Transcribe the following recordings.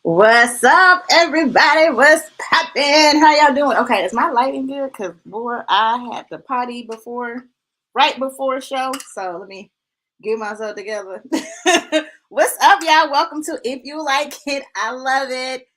What's up, everybody? What's poppin'? How y'all doing? Okay, is my lighting good? Cause boy, I had the potty right before show. So let me get myself together. What's up, y'all? Welcome to If You Like It, I Love It.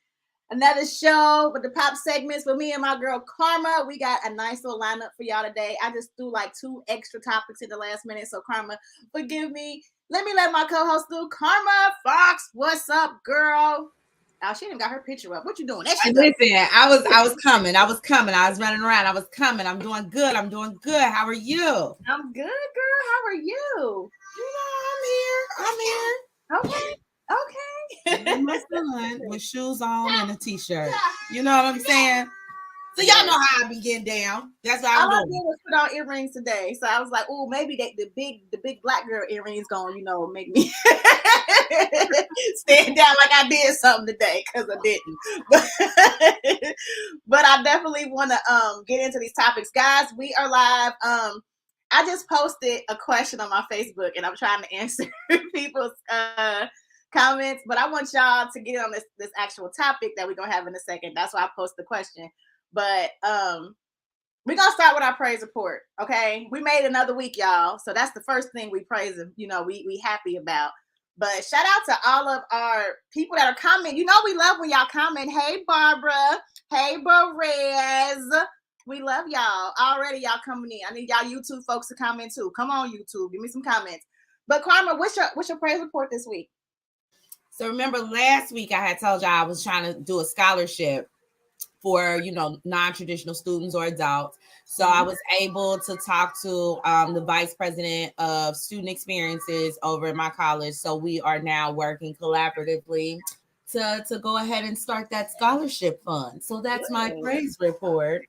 Another show with the pop segments with me and my girl Karma. We got a nice little lineup for y'all today. I just threw like 2 extra topics in the last minute, so Karma, forgive me. Let my co-host do. Karma Fox, what's up, girl? Oh, she didn't got her picture up. What you doing? That shit Listen, I was coming. I was running around. I was coming. I'm doing good. How are you? I'm good, girl. How are you? I'm here. Okay. Okay. With my son with shoes on and a t-shirt. You know what I'm saying? So y'all know how I be getting down. That's what All I I'm did doing. was put on earrings today, so I was like, "Oh, maybe the big black girl earrings gonna, make me stand down like I did something today," because I didn't. But I definitely want to get into these topics, guys. We are live. I just posted a question on my Facebook, and I'm trying to answer people's comments, but I want y'all to get on this actual topic that we're gonna have in a second. That's why I posted the question. But we're gonna start with our praise report. Okay, we made another week, y'all. So that's the first thing we praise and we happy about. But shout out to all of our people that are commenting. We love when y'all comment. Hey Barbara, hey Perez. We love y'all. Already y'all coming in. I need y'all YouTube folks to comment too. Come on, YouTube. Give me some comments. But Karma, what's your praise report this week? So remember last week I had told y'all I was trying to do a scholarship for non-traditional students or adults. So I was able to talk to the vice president of student experiences over at my college. So we are now working collaboratively to go ahead and start that scholarship fund. So that's my praise report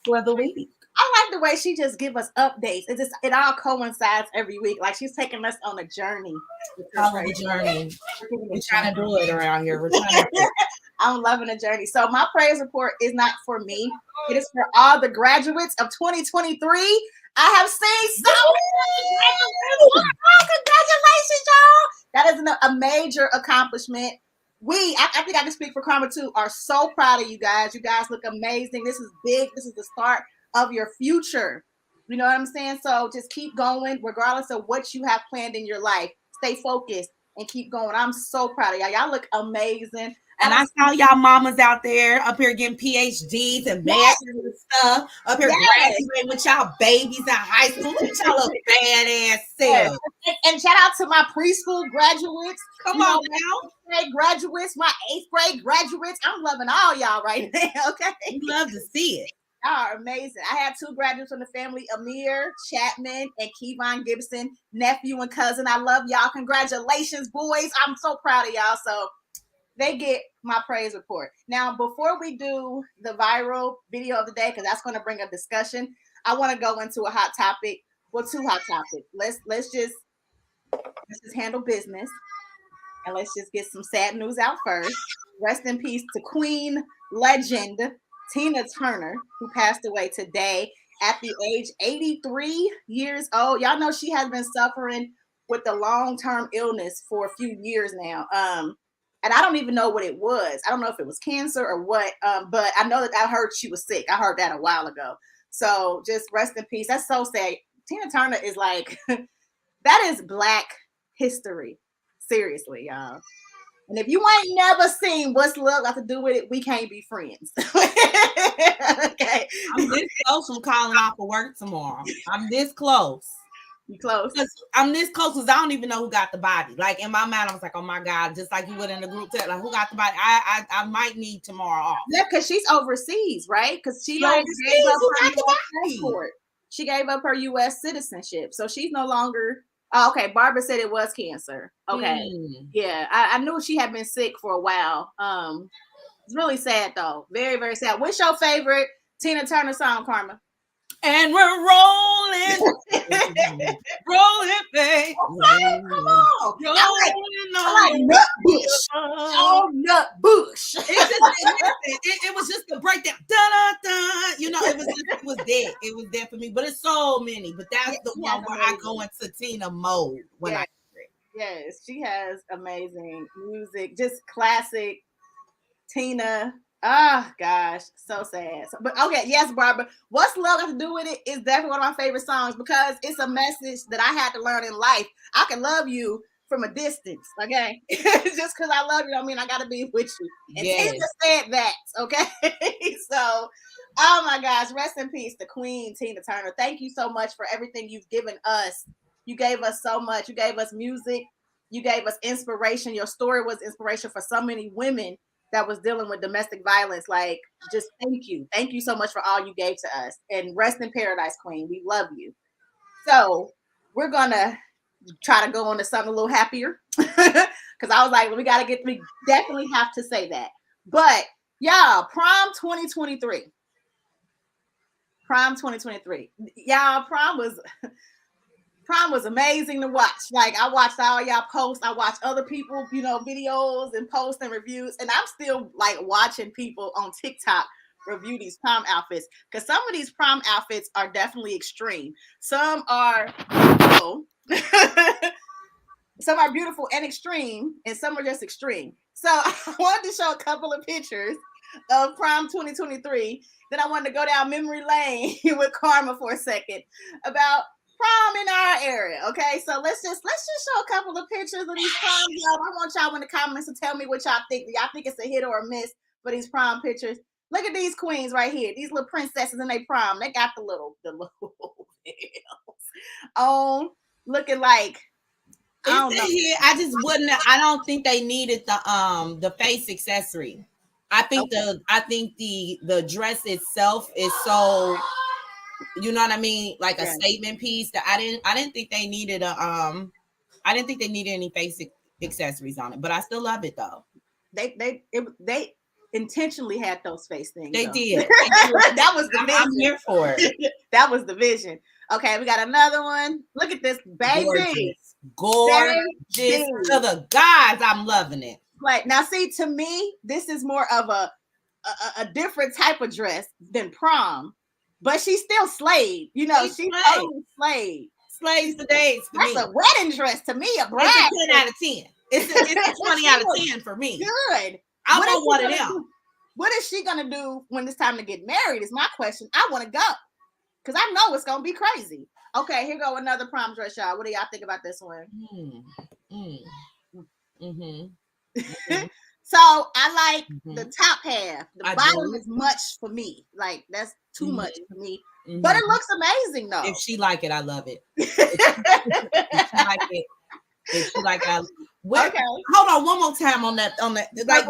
for the week. I like the way she just give us updates. It all coincides every week. Like she's taking us on a journey. Follow the journey. We're trying to do it around here. We're trying to do it. I'm loving the journey. So my praise report is not for me. It is for all the graduates of 2023. I have seen so many. Congratulations, y'all. That is a major accomplishment. I think I can speak for Karma too, are so proud of you guys. You guys look amazing. This is big. This is the start of your future. You know what I'm saying? So just keep going, regardless of what you have planned in your life. Stay focused and keep going. I'm so proud of y'all. Y'all look amazing. And I saw y'all mamas out there up here getting PhDs and masters and stuff, up here graduating with y'all babies in high school. Look at y'all little badass self. And shout out to my preschool graduates. Come on now. Grade graduates, my 8th grade graduates. I'm loving all y'all right now. Okay. We love to see it. Y'all are amazing. I had 2 graduates from the family, Amir Chapman and Kevon Gibson, nephew and cousin. I love y'all. Congratulations, boys. I'm so proud of y'all. So they get my praise report. Now, before we do the viral video of the day, because that's going to bring a discussion, I want to go into a hot topic. Well, 2 hot topics. Let's just handle business, and let's just get some sad news out first. Rest in peace to Queen legend Tina Turner, who passed away today at the age 83 years old. Y'all know she has been suffering with the long-term illness for a few years now. And I don't even know what it was. I don't know if it was cancer or what, but I know that I heard she was sick. I heard that a while ago. So just rest in peace. That's so sad. Tina Turner is like, that is Black history. Seriously, y'all. And if you ain't never seen What's Love Got to Do with It, we can't be friends. Okay. I'm this close from calling off for work tomorrow. I'm this close. You close? I'm this close because I don't even know who got the body. Like in my mind, I was like, oh my God, just like you would in the group chat, like who got the body? I might need tomorrow off. Yeah, because she's overseas, right? Because she gave up her US passport. She gave up her US citizenship. So she's no longer. Oh, okay. Barbara said it was cancer. Okay. Yeah. I knew she had been sick for a while. It's really sad though. Very, very sad. What's your favorite Tina Turner song, Karma? And we're rolling, rolling, babe. Okay, come on. I like Nut Bush. Oh, Nut Bush. It was just the breakdown. Da, da, da. It was dead. It was dead for me. But it's so many. But that's the one where I go into Tina mode when I hear it. Yes, she has amazing music. Just classic Tina. Oh gosh, so sad. But okay, yes, Barbara. What's love got to do with it is definitely one of my favorite songs because it's a message that I had to learn in life. I can love you from a distance, okay? Just because I love you don't mean I gotta be with you. And Yes. Tina said that, okay? So, oh my gosh, rest in peace, the Queen, Tina Turner. Thank you so much for everything you've given us. You gave us so much. You gave us music. You gave us inspiration. Your story was inspiration for so many women that was dealing with domestic violence. Like, just thank you. Thank you so much for all you gave to us. And rest in paradise, Queen. We love you. So we're gonna try to go on to something a little happier. Because I was like, we definitely have to say that. But y'all, prom 2023. Prom 2023. Y'all, prom was amazing to watch. Like, I watched all y'all posts. I watched other people, videos and posts and reviews. And I'm still like watching people on TikTok review these prom outfits because some of these prom outfits are definitely extreme. Some are beautiful. Some are beautiful and extreme, and some are just extreme. So I wanted to show a couple of pictures of prom 2023. Then I wanted to go down memory lane with Karma for a second about prom in our area. Okay, so let's just show a couple of pictures of these proms, y'all. I want y'all in the comments to tell me what y'all think. Do y'all think it's a hit or a miss for these prom pictures? Look at these queens right here. These little princesses in their prom. They got the little veils on, looking like I don't know. I just wouldn't. I don't think they needed the face accessory. I think the dress itself is so, you know what I mean, like a statement piece that I didn't think they needed I didn't think they needed any face accessories on it, but I still love it though. They intentionally had those face things. They though. did. That was the vision. I'm here for it. That was the vision. Okay, we got another one. Look at this, baby. Gorgeous to the gods. I'm loving it. Like, now, see, to me, this is more of a different type of dress than prom, but she's still slayed. She's totally slayed. Slays for days for That's me. a wedding dress to me. A bride. It's a 10 out of 10. It's a 20 out of 10 for me. Good. I want one of them. What is she gonna do when it's time to get married? Is my question. I want to go because I know it's gonna be crazy. Okay, here go another prom dress, y'all. What do y'all think about this one? So I like the top half. The bottom is much for me. Like, that's too much for me. But it looks amazing though. If she like it, I love it. If she like it, okay. Hold on one more time on that. Like,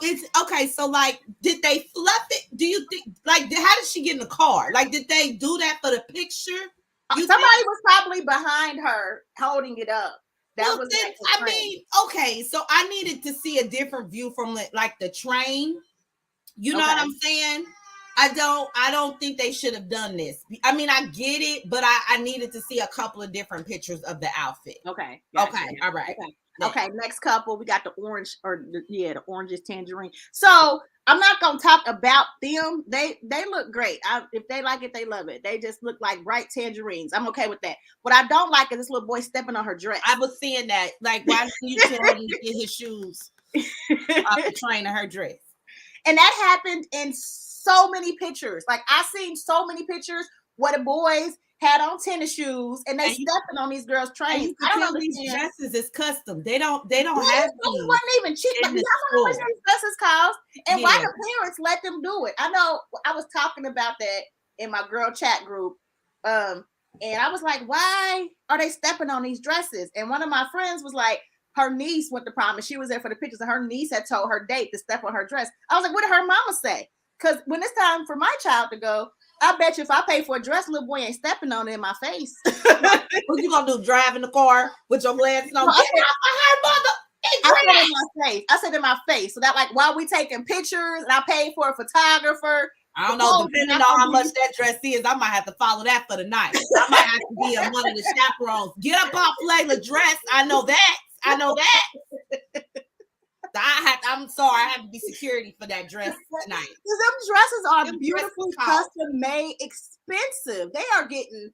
it's okay. So, like, did they fluff it? Do you think, like, how did she get in the car? Like, did they do that for the picture? Somebody was probably behind her holding it up. Okay. So I needed to see a different view from like the train. You know what I'm saying? I don't think they should have done this. I mean, I get it, but I needed to see a couple of different pictures of the outfit. Okay. Gotcha. Okay. All right. Okay. Next couple, we got the orange, the orange is tangerine. So I'm not gonna talk about them. They look great. If they like it, they love it. They just look like bright tangerines. I'm okay with that. What I don't like is this little boy stepping on her dress. I was seeing that. Like, why didn't you tell him to get his shoes off the train of her dress? And that happened in so many pictures. Like, I seen so many pictures where the boys had on tennis shoes and they stepping on these girls' trains. I don't know, these dresses is custom. They don't have these. It wasn't even cheap. Like, y'all know how much these dresses cost and why the parents let them do it. I know I was talking about that in my girl chat group. And I was like, why are they stepping on these dresses? And one of my friends was like, her niece went to prom and she was there for the pictures and her niece had told her date to step on her dress. I was like, what did her mama say? Because when it's time for my child to go, I bet you if I pay for a dress, little boy ain't stepping on it in my face. What you gonna do? Drive in the car with your glasses on? I said in my face. So that, like, while we taking pictures and I paid for a photographer. I don't know, depending on how much that dress is, I might have to follow that for the night. I might have to be one of the chaperones. Get up off Layla's dress. I know that. I'm sorry, I have to be security for that dress tonight. Them dresses are beautifully custom made, expensive. They are getting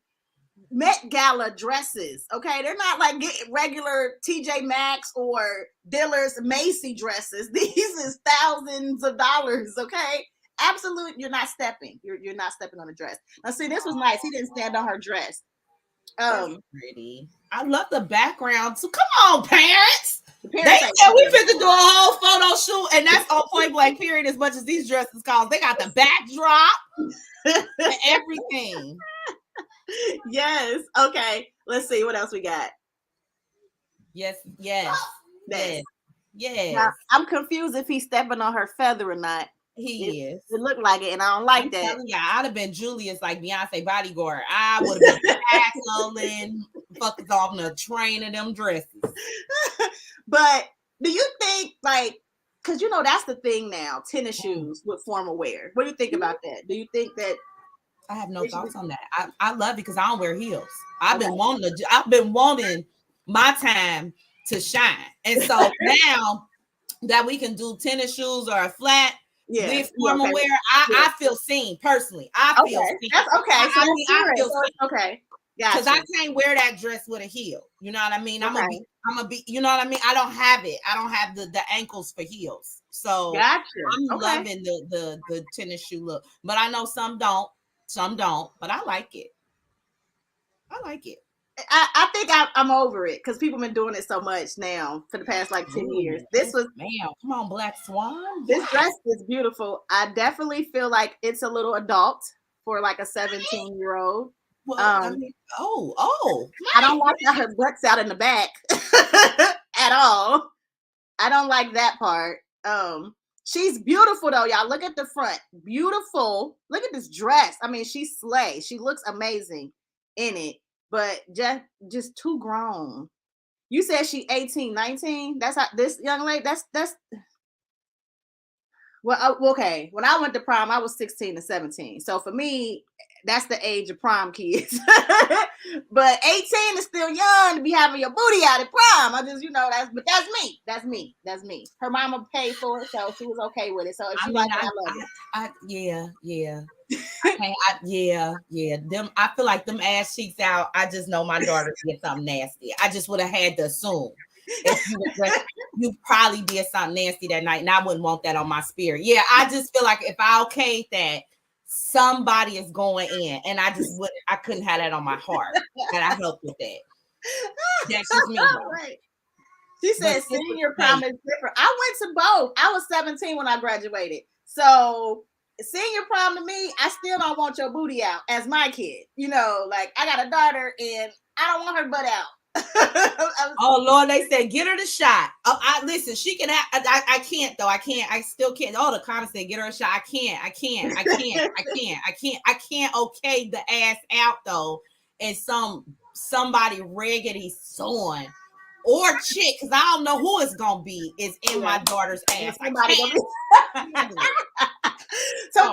Met Gala dresses. Okay, they're not like getting regular TJ Maxx or Dillard's Macy dresses. These is thousands of dollars. Okay, absolutely, you're not stepping. You're not stepping on a dress. Now, see, this was nice. He didn't stand on her dress. That's pretty. I love the background too. Come on, parents. The They said we fit to do a whole photo shoot, and that's on point blank period. As much as these dresses cost, they got the backdrop and everything. Yes. Okay. Let's see what else we got. Yes. Yes. Yes. Yes. Now, I'm confused if he's stepping on her feather or not. He is. It looked like it, and I don't like that. Yeah, I'd have been Julius, like Beyonce bodyguard. I would have been tackling fuckers off in a train of them dresses. But do you think, like, because you know that's the thing now, tennis shoes with formal wear. What do you think about that? Do you think that? I have no thoughts on that. I love it because I don't wear heels. I've been wanting my time to shine, and so now that we can do tennis shoes or a flat. Yeah, with formal wear, I feel seen personally. I feel seen. That's okay. So I feel seen. Okay. Because I can't wear that dress with a heel. You know what I mean? I'm gonna be. You know what I mean? I don't have it. I don't have the ankles for heels. So I'm loving the tennis shoe look. But I know some don't. Some don't. But I like it. I like it. I think I'm over it because people have been doing it so much now for the past like 10 years. This was come on, Black Swan. This dress is beautiful. I definitely feel like it's a little adult for like a 17-year-old. Well, I mean, I don't like that her butt's out in the back at all. I don't like that part. She's beautiful though, y'all. Look at the front. Beautiful. Look at this dress. I mean, she slays. She looks amazing in it. But just too grown. You said she 18, 19? That's how this young lady, that's well, okay. When I went to prom, I was 16 to 17. So for me, that's the age of prom kids. But 18 is still young to be having your booty out at prom. I just, that's me. That's me. That's me. Her mama paid for it, so she was okay with it. So if she liked it, I love it. Yeah. Them, I feel like them ass cheeks out. I just know my daughter did something nasty. I just would have had to assume if you probably did something nasty that night, and I wouldn't want that on my spirit. Yeah, I just feel like if I okayed that, somebody is going in, and I couldn't have that on my heart. And I helped with that. That's just me. Right. She said senior prom is different. I went to both. I was 17 when I graduated. So senior prom to me, I still don't want your booty out as my kid. Like I got a daughter and I don't want her butt out. Oh Lord, they said get her the shot. Listen, she can have. I can't though. I still can't. All the comments say get her a shot. I can't. I can't. Okay, the ass out though, and somebody raggedy son or chick, because I don't know who it's gonna be, is in my daughter's ass. So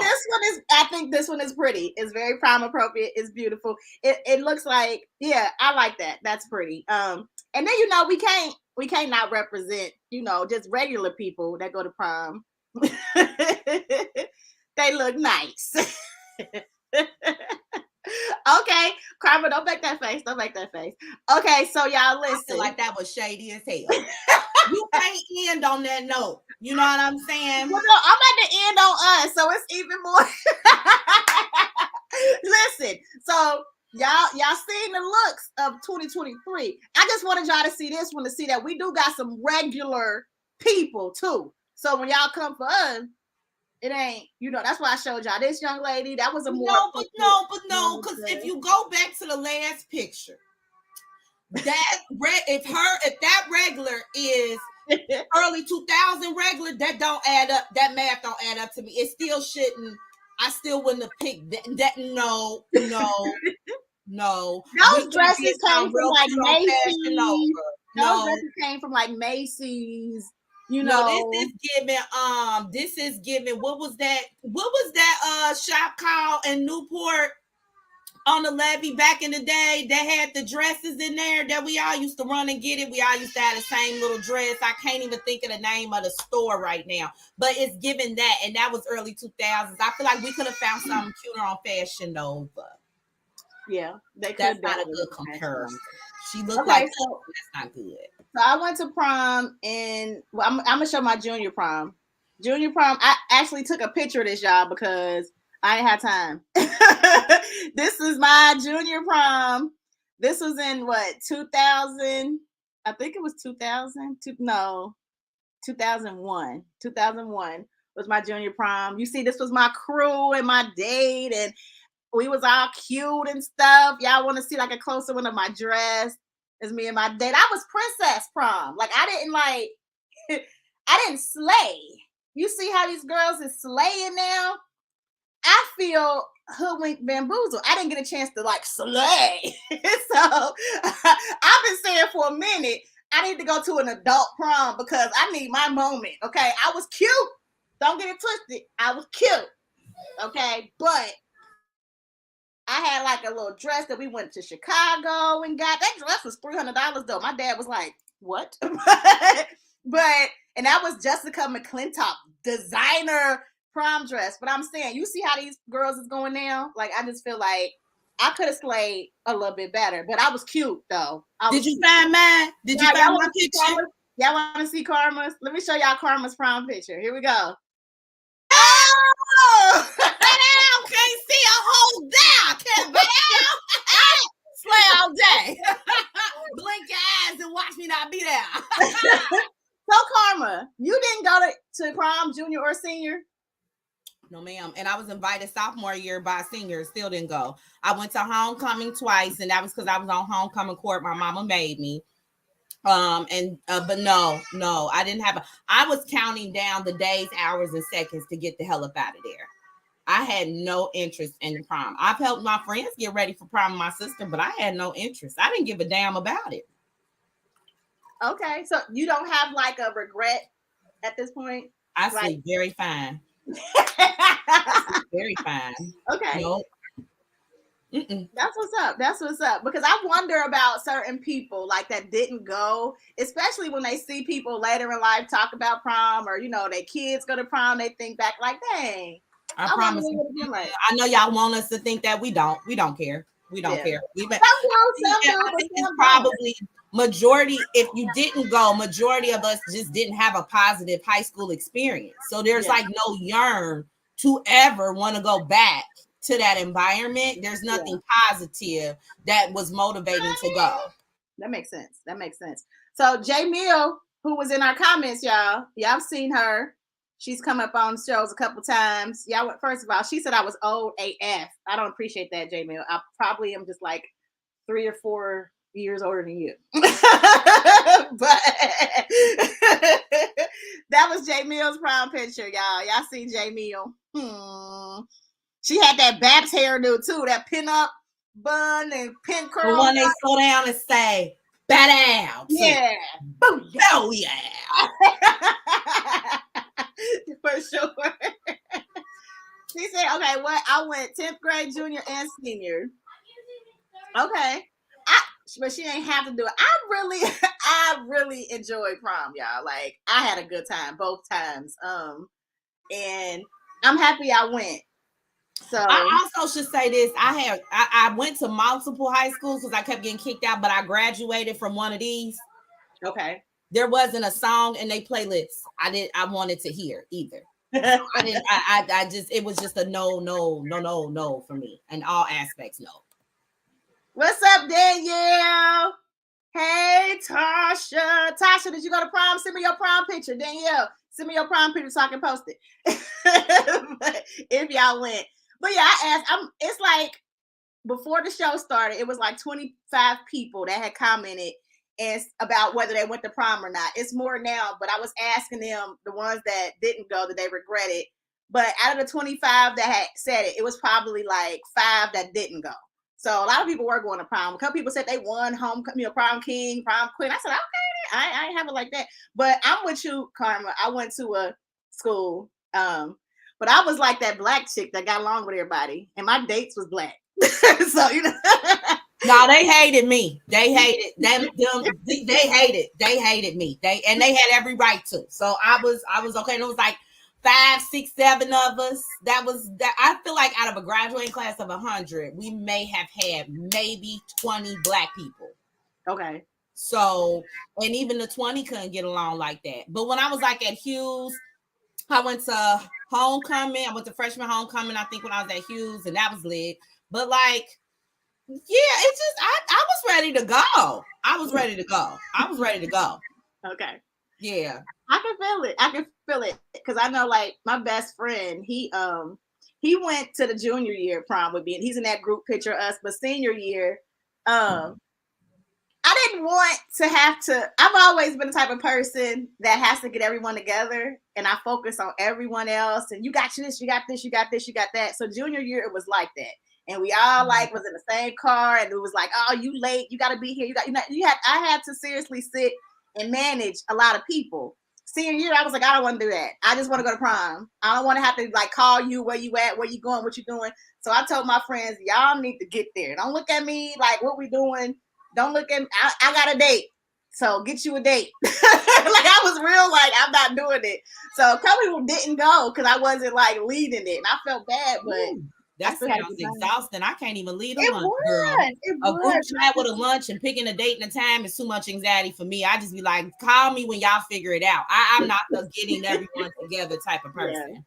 I think this one is pretty. It's very prom appropriate. It's beautiful. It looks like, I like that. That's pretty. And then we can't not represent, just regular people that go to prom. They look nice. Okay, Karma, don't make that face. Okay, so y'all listen. I feel like that was shady as hell. You can't end on that note. You know what I'm saying? Well, no, I'm about to end on us, so it's even more. Listen, so y'all seen the looks of 2023. I just wanted y'all to see this one, to see that we do got some regular people too. So when y'all come for us, it ain't, that's why I showed y'all this young lady. That was a more no, because if you go back to the last picture, that if that regular is early 2000 regular, that don't add up. That math don't add up to me. It still shouldn't. I still wouldn't have picked that. No. Those dresses came from like Macy's. Those dresses came from like Macy's. No, this is giving. What was that shop called in Newport on the levee back in the day that had the dresses in there that we all used to run and get it? We all used to have the same little dress. I can't even think of the name of the store right now, but it's giving that, and that was early 2000s. I feel like we could have found something cuter on Fashion Nova. Yeah, they could. That's not a good comparison. She looked Okay, like so that's not good. so I went to prom and well, I'm gonna show my junior prom. Junior prom, I actually took a picture of this, y'all, because I ain't had time. This is my junior prom. This was in what, 2000? I think it was 2000. No, 2001. 2001 was my junior prom. You see, this was my crew and my date, and we was all cute and stuff. Y'all want to see like a closer one of my dress? It's me and my date. I was princess prom. Like I didn't slay. You see how these girls is slaying now? I feel hoodwinked, bamboozled. I didn't get a chance to like slay. So I've been saying for a minute, I need to go to an adult prom because I need my moment. Okay. I was cute. Don't get it twisted. I was cute. Okay. But I had like a little dress that we went to Chicago and got. That dress was $300 though. My dad was like, what? but and that was Jessica McClintock designer prom dress. But I'm saying, you see how these girls is going now? Like I just feel like I could have slayed a little bit better, but I was cute though. Did you find mine? Did you find my picture? Y'all want to see Karma's? Let me show y'all Karma's prom picture. Here we go. Oh! Can't see a whole down. Can't be out. Slay all day. Blink your eyes and watch me not be there. So Karma, you didn't go to prom, junior or senior? No, ma'am. And I was invited sophomore year by seniors. Still didn't go. I went to homecoming twice, and that was because I was on homecoming court. My mama made me. But no, I didn't have I was counting down the days, hours, and seconds to get the hell up out of there. I had no interest in prom. I've helped my friends get ready for prom with my sister, but I had no interest. I didn't give a damn about it. Okay, so you don't have like a regret at this point? I sleep very fine. Very fine. Okay. Nope. That's what's up. That's what's up. Because I wonder about certain people like that didn't go, especially when they see people later in life talk about prom or, their kids go to prom. They think back like, dang. I promise you. Like. I know y'all want us to think that we don't. We don't care. We don't care. It's probably majority. If you didn't go, majority of us just didn't have a positive high school experience. So there's like no yearn to ever want to go back to that environment. There's nothing positive that was motivating to go. That makes sense. So J Mill, who was in our comments, y'all have seen her. She's come up on shows a couple times. Y'all, first of all, she said I was old AF. I don't appreciate that, J Mill. I probably am just like 3 or 4 years older than you. But that was J Mill's prom picture, y'all. Y'all see J Mill. She had that Babs hairdo too, that pin-up bun and pin curl. The one they slow down and say, "Bad out." Yeah. Oh yeah. For sure. She said, okay, what? I went 10th grade, junior, and senior. Okay. But she ain't have to do it. I really enjoyed prom, y'all. Like, I had a good time both times. And I'm happy I went. So I also should say this. I went to multiple high schools because I kept getting kicked out, but I graduated from one of these. Okay. There wasn't a song in their playlists I wanted to hear either. It was just a no for me in all aspects. No. What's up, Danielle? Hey, Tasha. Tasha, did you go to prom? Send me your prom picture. Danielle, send me your prom picture so I can post it. If y'all went. But yeah, I asked, it's like before the show started, it was like 25 people that had commented about whether they went to prom or not. It's more now, but I was asking them, the ones that didn't go, that they regretted. But out of the 25 that had said it was probably like 5 that didn't go. So a lot of people were going to prom. A couple people said they won prom king, prom queen. I said, okay, I ain't have it like that. But I'm with you, Karma. I went to a school, but I was like that black chick that got along with everybody, and my dates was black. So No, they hated me. They hated them. They hated me. They had every right to. So I was okay. And it was like 5, 6, 7 of us. That I feel like out of a graduating class of 100, we may have had maybe 20 Black people. Okay. So, and even the 20 couldn't get along like that. But when I was like at Hughes, I went to homecoming. I went to freshman homecoming, I think, when I was at Hughes, and that was lit. But like, yeah, it's just I was ready to go. I was ready to go. Okay. Yeah. I can feel it because I know, like, my best friend, he went to the junior year prom with me, and he's in that group picture of us. But senior year, I didn't want to have to. I've always been the type of person that has to get everyone together, and I focus on everyone else. And you got this, you got this, you got this, you got that. So junior year, it was like that, and we all like was in the same car, and it was like, oh, you late, you got to be here. I had to seriously sit and manage a lot of people. Senior year, I was like, I don't want to do that. I just want to go to prom. I don't want to have to like call you, where you at, where you going, what you doing. So I told my friends, y'all need to get there. Don't look at me like, what we doing. Don't look at me. I got a date. So get you a date. Like, I was real like, I'm not doing it. So a couple people didn't go because I wasn't like leading it. And I felt bad, but that sounds exhausting. I can't even lead a lunch, girl. A group chat with a lunch and picking a date and a time is too much anxiety for me. I just be like, call me when y'all figure it out. I'm not the getting everyone together type of person. Yeah.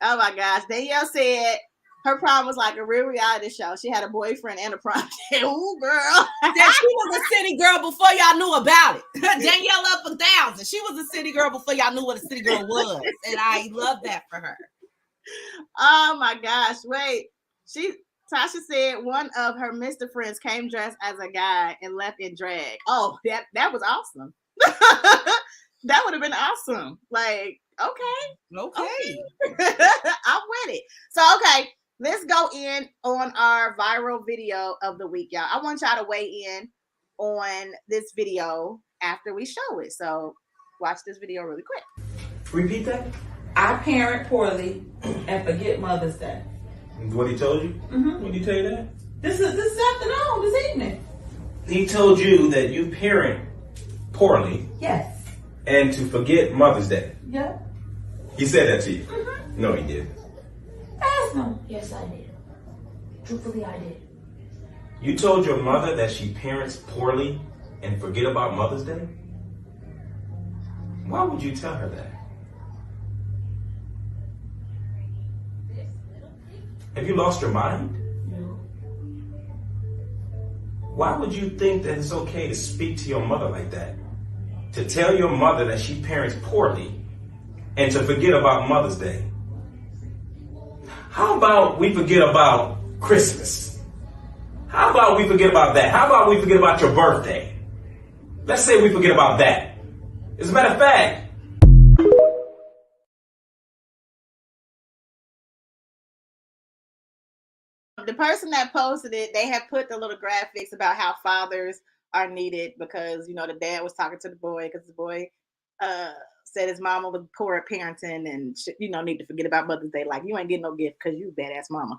Oh my gosh. Danielle said her prom was like a real reality show. She had a boyfriend and a prom. Ooh, girl. That she was a city girl before y'all knew about it. Danielle up 1,000. She was a city girl before y'all knew what a city girl was. And I love that for her. Oh my gosh. Wait. Tasha said one of her Mr. friends came dressed as a guy and left in drag. Oh, that was awesome. That would have been awesome. Like, okay. I'm with it. So, okay, let's go in on our viral video of the week, y'all. I want y'all to weigh in on this video after we show it. So, watch this video really quick. Repeat that. I parent poorly and forget Mother's Day. What he told you? Mm-hmm. What did he tell you that? This afternoon, this evening. He told you that you parent poorly. Yes. And to forget Mother's Day. Yeah. He said that to you? Mm-hmm. No, he didn't. Ask him. Yes, I did. Truthfully, I did. You told your mother that she parents poorly and forget about Mother's Day? Why would you tell her that? Have you lost your mind? No. Why would you think that it's okay to speak to your mother like that? To tell your mother that she parents poorly and to forget about Mother's Day? How about we forget about Christmas? How about we forget about that? How about we forget about your birthday? Let's say we forget about that. As a matter of fact, the person that posted it, they have put the little graphics about how fathers are needed because, you know, the dad was talking to the boy because the boy said his mama was poor at parenting and, need to forget about Mother's Day. Like, you ain't getting no gift because you badass mama.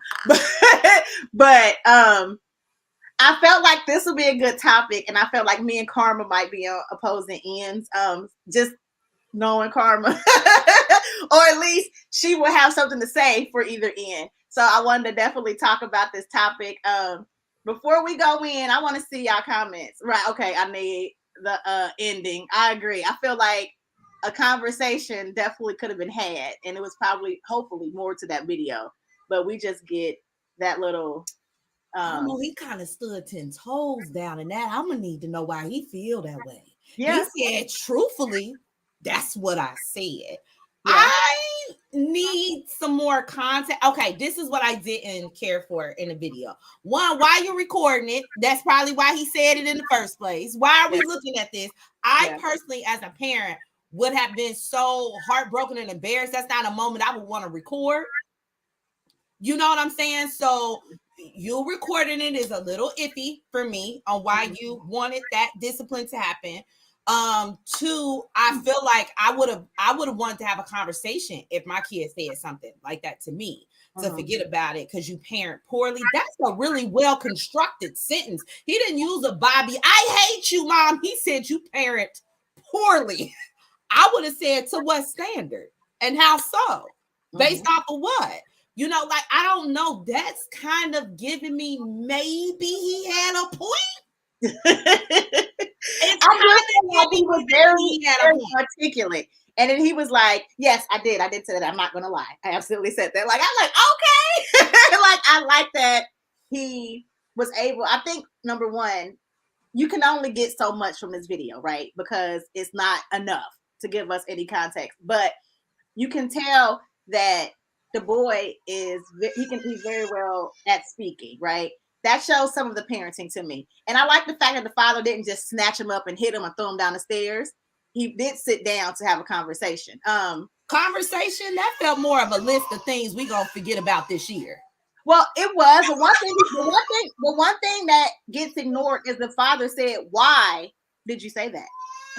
But I felt like this would be a good topic, and I felt like me and Karma might be on opposing ends. Just knowing Karma, or at least she will have something to say for either end. So I wanted to definitely talk about this topic. Before we go in, I want to see y'all comments. Right? Okay, I need the ending. I agree. I feel like a conversation definitely could have been had, and it was hopefully more to that video. But we just get that little. He kind of stood 10 toes down in that. I'm gonna need to know why he feel that way. Yeah. He said, truthfully, that's what I said. Yeah. I need some more content. Okay, this is what I didn't care for in the video. One, why you're recording it? That's probably why he said it in the first place. Why are we looking at this? I personally, as a parent, would have been so heartbroken and embarrassed. That's not a moment I would want to record. You know what I'm saying? So you recording it is a little iffy for me on why you wanted that discipline to happen. Two, I feel like I would have wanted to have a conversation if my kid said something like that to me, to forget about it because you parent poorly. That's a really well constructed sentence. He didn't use a Bobby, I hate you, mom. He said you parent poorly. I would have said, to what standard? And how so? Based off of what? You know, like, I don't know. That's kind of giving me maybe he had a point. I'm just like he was very articulate. And then he was like, yes, I did say that. I'm not gonna lie. I absolutely said that. Like, I'm like, okay. Like, I like that he was able. I think number one, you can only get so much from this video, right? Because it's not enough to give us any context. But you can tell that the boy he's very well at speaking, right? That shows some of the parenting to me. And I like the fact that the father didn't just snatch him up and hit him and throw him down the stairs. He did sit down to have a conversation. Conversation? That felt more of a list of things we gonna forget about this year. Well, it was. The one thing that gets ignored is the father said, why did you say that?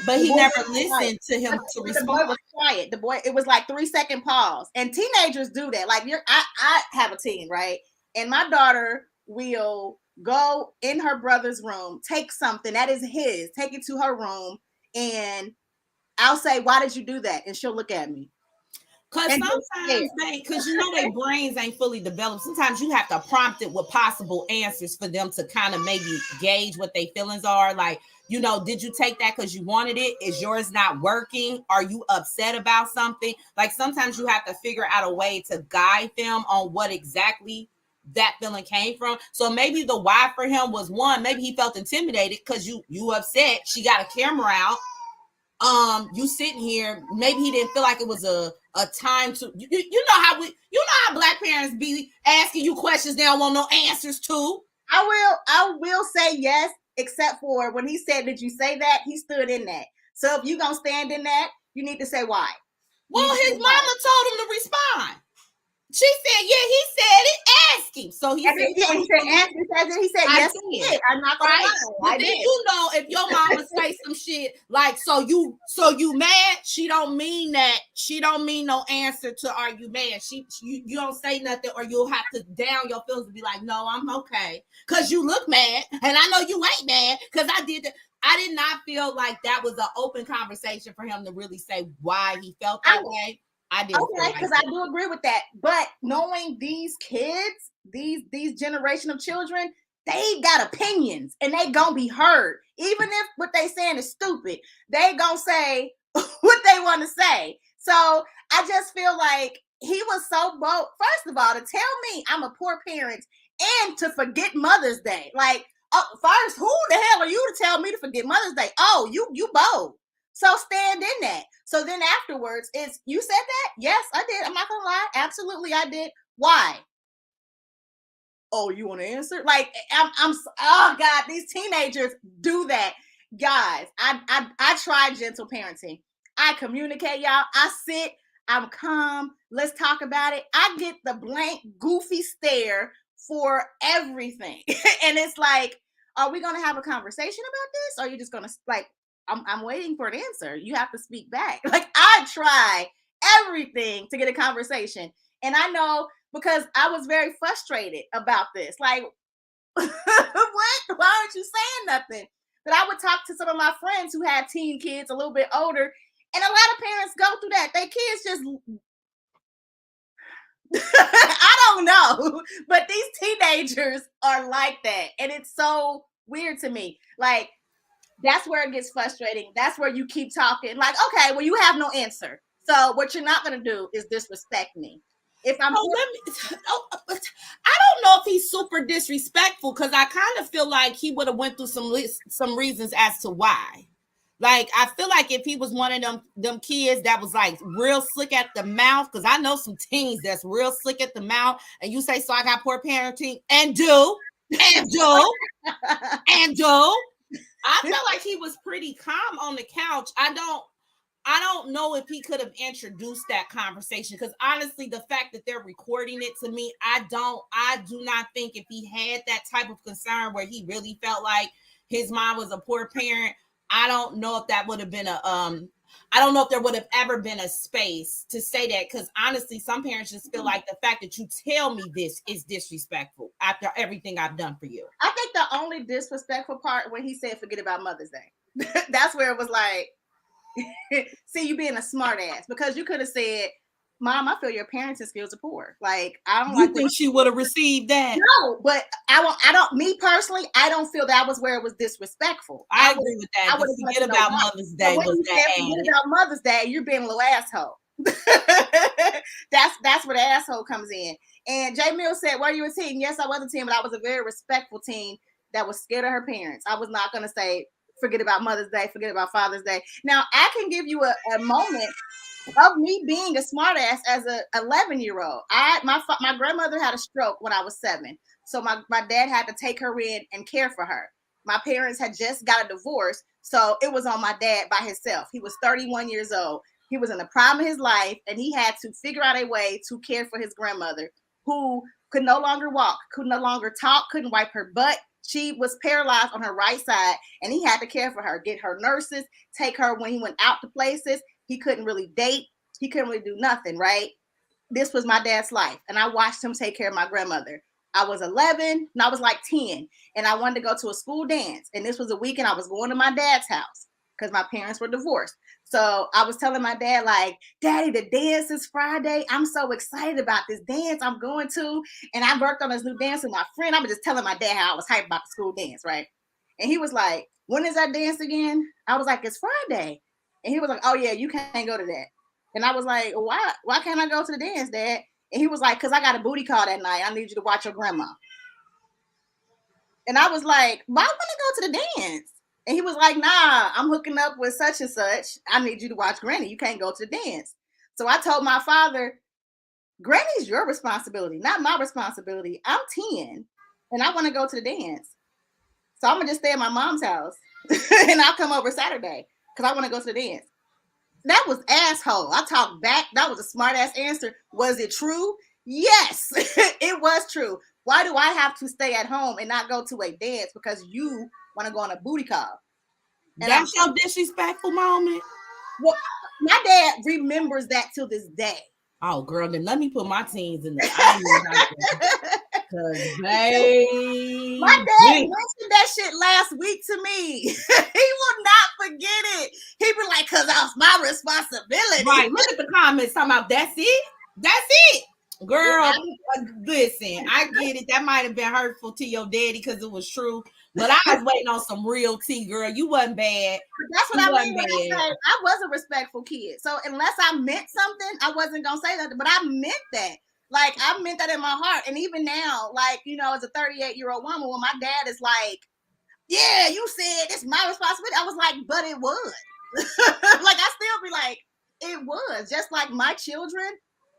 But he never listened to him to respond. The boy was quiet. The boy, it was like 3-second pause. And teenagers do that. Like, I have a teen, right? And my daughter will go in her brother's room, take something that is his, take it to her room, and I'll say, why did you do that? And she'll look at me. Because sometimes because you know their brains ain't fully developed. Sometimes you have to prompt it with possible answers for them to kind of maybe gauge what their feelings are. Like, you know, did you take that because you wanted it? Is yours not working? Are you upset about something? Like, sometimes you have to figure out a way to guide them on what exactly that feeling came from. So maybe the why for him was, one, maybe he felt intimidated because you upset. She got a camera out. You sitting here, maybe he didn't feel like it was a time to you know how black parents be asking you questions they don't want no answers to. I will say yes, except for when he said, did you say that? He stood in that. So if you gonna stand in that, you need to say why. Well, his mama told him to respond. She said, yeah, he said it. Ask him. So he said, yes, he did. I'm not gonna lie. But then, you know, if your mama say some shit like, so you mad, she don't mean that. She don't mean no answer to are you mad. You don't say nothing, or you'll have to down your feelings and be like, no, I'm okay. Because you look mad, and I know you ain't mad because I did that. I did not feel like that was an open conversation for him to really say why he felt that way. I did. Okay, because I do agree with that. But knowing these kids, these generation of children, they got opinions and they gonna be heard. Even if what they saying is stupid, they gonna say what they want to say. So I just feel like he was so bold. First of all, to tell me I'm a poor parent and to forget Mother's Day. Like, first, who the hell are you to tell me to forget Mother's Day? Oh, you bold. So stand in that. So then afterwards, it's, you said that? Yes, I did. I'm not gonna lie. Absolutely, I did. Why? Oh, you want to answer? Like, oh God, these teenagers do that. Guys, I try gentle parenting. I communicate, y'all. I sit, I'm calm. Let's talk about it. I get the blank, goofy stare for everything. And it's like, are we gonna have a conversation about this? Or are you just gonna, like, I'm waiting for an answer. You have to speak back. Like, I try everything to get a conversation. And I know because I was very frustrated about this. Like, what? Why aren't you saying nothing? But I would talk to some of my friends who had teen kids a little bit older. And a lot of parents go through that. Their kids just, I don't know. But these teenagers are like that. And it's so weird to me. Like, that's where it gets frustrating. That's where you keep talking. Like, okay, well, you have no answer. So what you're not going to do is disrespect me. If I'm, I don't know if he's super disrespectful, because I kind of feel like he would have went through some reasons as to why. Like, I feel like if he was one of them kids that was like real slick at the mouth, because I know some teens that's real slick at the mouth, and you say, so I got poor parenting, and do. I felt like he was pretty calm on the couch. I don't know if he could have introduced that conversation, because honestly, the fact that they're recording it, to me, I do not think if he had that type of concern where he really felt like his mom was a poor parent, I don't know if that would have been I don't know if there would have ever been a space to say that, because honestly, some parents just feel like the fact that you tell me this is disrespectful after everything I've done for you. I think the only disrespectful part when he said forget about Mother's Day, that's where it was like, see, you being a smart ass, because you could have said, Mom, I feel your parenting skills are poor. Like, I don't You like think she would have received that? No, but I don't. Me personally, I don't feel that was where it was disrespectful. I agree with that. I would Forget about Mother's Day. When Was you that said forget about Mother's Day, you're being a little asshole. That's where the asshole comes in. And J Mill said, "Were you a teen?" Yes, I was a teen, but I was a very respectful teen that was scared of her parents. I was not going to say forget about Mother's Day, forget about Father's Day. Now I can give you a moment of me being a smartass as a 11-year-old. My grandmother had a stroke when I was 7, so my dad had to take her in and care for her. My parents had just got a divorce, so it was on my dad by himself. He was 31 years old. He was in the prime of his life, and he had to figure out a way to care for his grandmother, who could no longer walk, could no longer talk, couldn't wipe her butt. She was paralyzed on her right side, and he had to care for her, get her nurses, take her when he went out to places. He couldn't really date. He couldn't really do nothing, right? This was my dad's life, and I watched him take care of my grandmother. I was 11, and I was like 10, and I wanted to go to a school dance, and this was a weekend I was going to my dad's house because my parents were divorced. So I was telling my dad, like, Daddy, the dance is Friday. I'm so excited about this dance I'm going to, and I worked on this new dance with my friend. I was just telling my dad how I was hyped about the school dance, right? And he was like, when is that dance again? I was like, it's Friday. And he was like, oh, yeah, you can't go to that. And I was like, why can't I go to the dance, Dad? And he was like, because I got a booty call that night. I need you to watch your grandma. And I was like, why would I go to the dance? And he was like, nah, I'm hooking up with such and such. I need you to watch Granny. You can't go to the dance. So I told my father, Granny's your responsibility, not my responsibility. I'm 10 and I want to go to the dance. So I'm going to just stay at my mom's house and I'll come over Saturday because I want to go to the dance. That was asshole. I talked back. That was a smart ass answer. Was it true? Yes, it was true. Why do I have to stay at home and not go to a dance because you want to go on a booty call? And that's your disrespectful moment. Well, my dad remembers that till this day. Oh, girl, then let me put my teens in there. Because, babe, my dad mentioned that shit last week to me. He will not forget it. He be like, because that was my responsibility. Right. Look at the comments talking about that's it. That's it. Girl, listen, I get it. That might have been hurtful to your daddy because it was true. But I was waiting on some real tea, girl. You wasn't bad. That's what I mean when I say I was a respectful kid. So unless I meant something, I wasn't going to say that. But I meant that. Like, I meant that in my heart. And even now, like, you know, as a 38-year-old woman, when my dad is like, yeah, you said it's my responsibility. I was like, but it was. Like, I still be like, it was. Just like my children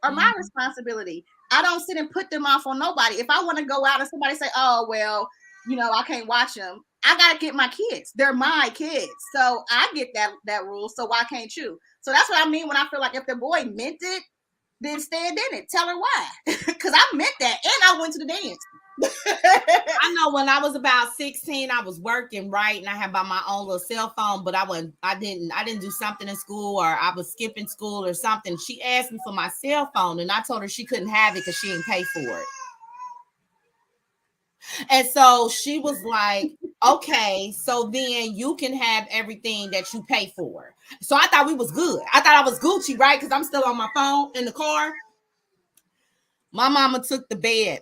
are my responsibility. I don't sit and put them off on nobody. If I want to go out and somebody say, oh, well, you know, I can't watch them, I got to get my kids. They're my kids. So I get that rule. So why can't you? So that's what I mean when I feel like if the boy meant it, then stand in it. Tell her why. Because I meant that. And I went to the dance. I know when I was about 16, I was working, right? And I had my own little cell phone, but I didn't do something in school, or I was skipping school or something. She asked me for my cell phone and I told her she couldn't have it because she didn't pay for it. And so she was like, okay, so then you can have everything that you pay for. So I thought we was good. I thought I was Gucci, right? Because I'm still on my phone in the car. My mama took the bed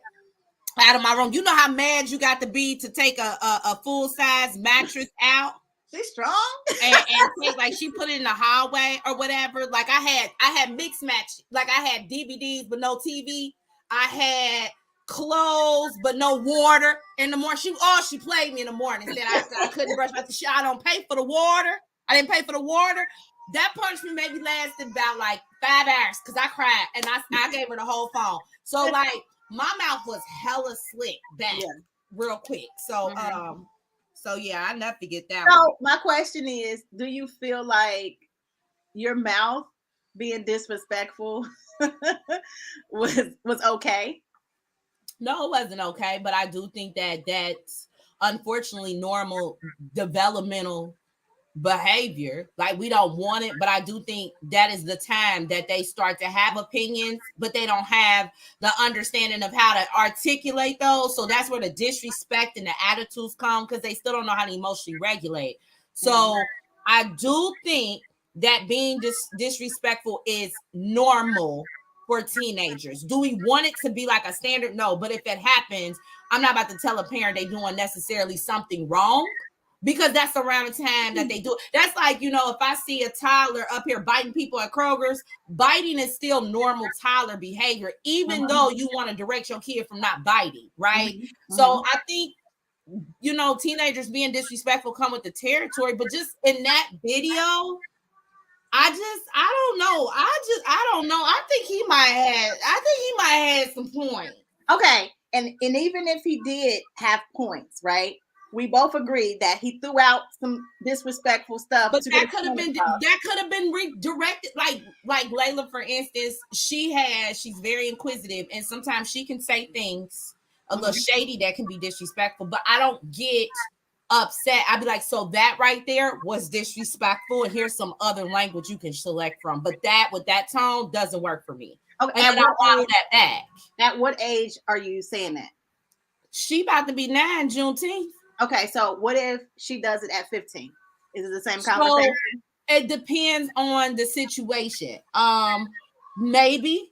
out of my room. You know how mad you got to be to take a full-size mattress out? She's strong. and take, like, she put it in the hallway or whatever. Like I had mixed match. Like I had DVDs but no TV. I had clothes but no water in the morning. She played me in the morning. Said I couldn't brush my teeth. I don't pay for the water. I didn't pay for the water. That punishment maybe lasted about like 5 hours because I cried and I gave her the whole phone. So like my mouth was hella slick back real quick. So so yeah, I never forget that. So my question is, do you feel like your mouth being disrespectful was okay? No, it wasn't okay, but I do think that that's unfortunately normal developmental behavior. Like we don't want it, but I do think that is the time that they start to have opinions, but they don't have the understanding of how to articulate those. So that's where the disrespect and the attitudes come because they still don't know how to emotionally regulate. So I do think that being disrespectful is normal for teenagers? Do we want it to be like a standard? No, but if it happens, I'm not about to tell a parent they doing necessarily something wrong, because that's around the time that they do it. That's like, if I see a toddler up here biting people at Kroger's, biting is still normal toddler behavior, even though you want to direct your kid from not biting, right? So I think, teenagers being disrespectful come with the territory, but just in that video, I don't know. I don't know. I think he might have some points. Okay. And even if he did have points, right? We both agree that he threw out some disrespectful stuff. But that could have been redirected. Like Layla, for instance, she's very inquisitive, and sometimes she can say things a little shady that can be disrespectful, but I don't get upset. I'd be like, so that right there was disrespectful, and here's some other language you can select from. But that with that tone doesn't work for me. Okay, and I want that back. At what age are you saying that? She about to be 9 Juneteenth. Okay, so what if she does it at 15? Is it the same conversation? So it depends on the situation. Maybe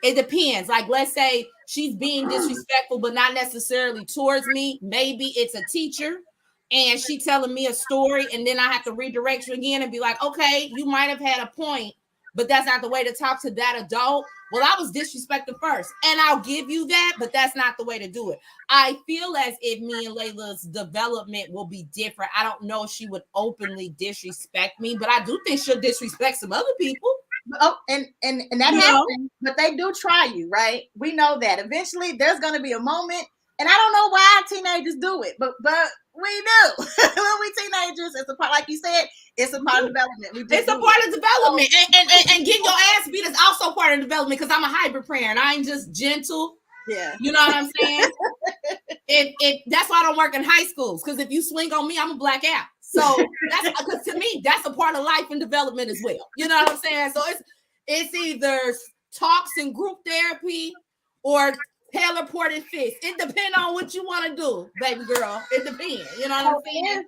it depends. Like, let's say she's being disrespectful, but not necessarily towards me. Maybe it's a teacher and she telling me a story, and then I have to redirect you again and be like, okay, you might have had a point, but that's not the way to talk to that adult. Well, I was disrespecting first, and I'll give you that, but that's not the way to do it. I feel as if me and Layla's development will be different. I don't know if she would openly disrespect me, but I do think she'll disrespect some other people. Oh, and that happens, but they do try you, right? We know that eventually there's going to be a moment, and I don't know why teenagers do it, but we do. When we teenagers, it's a part, like you said, it's a part of development. It's a part of development, and getting your ass beat is also part of development, because I'm a hybrid parent. I ain't just gentle. Yeah, you know what I'm saying. If that's why I don't work in high schools, because if you swing on me, I'm a black out. So that's because to me, that's a part of life and development as well. You know what I'm saying? So it's either talks and group therapy or Taylor Ported fist. It depends on what you want to do, baby girl. It depends. You know what I'm saying?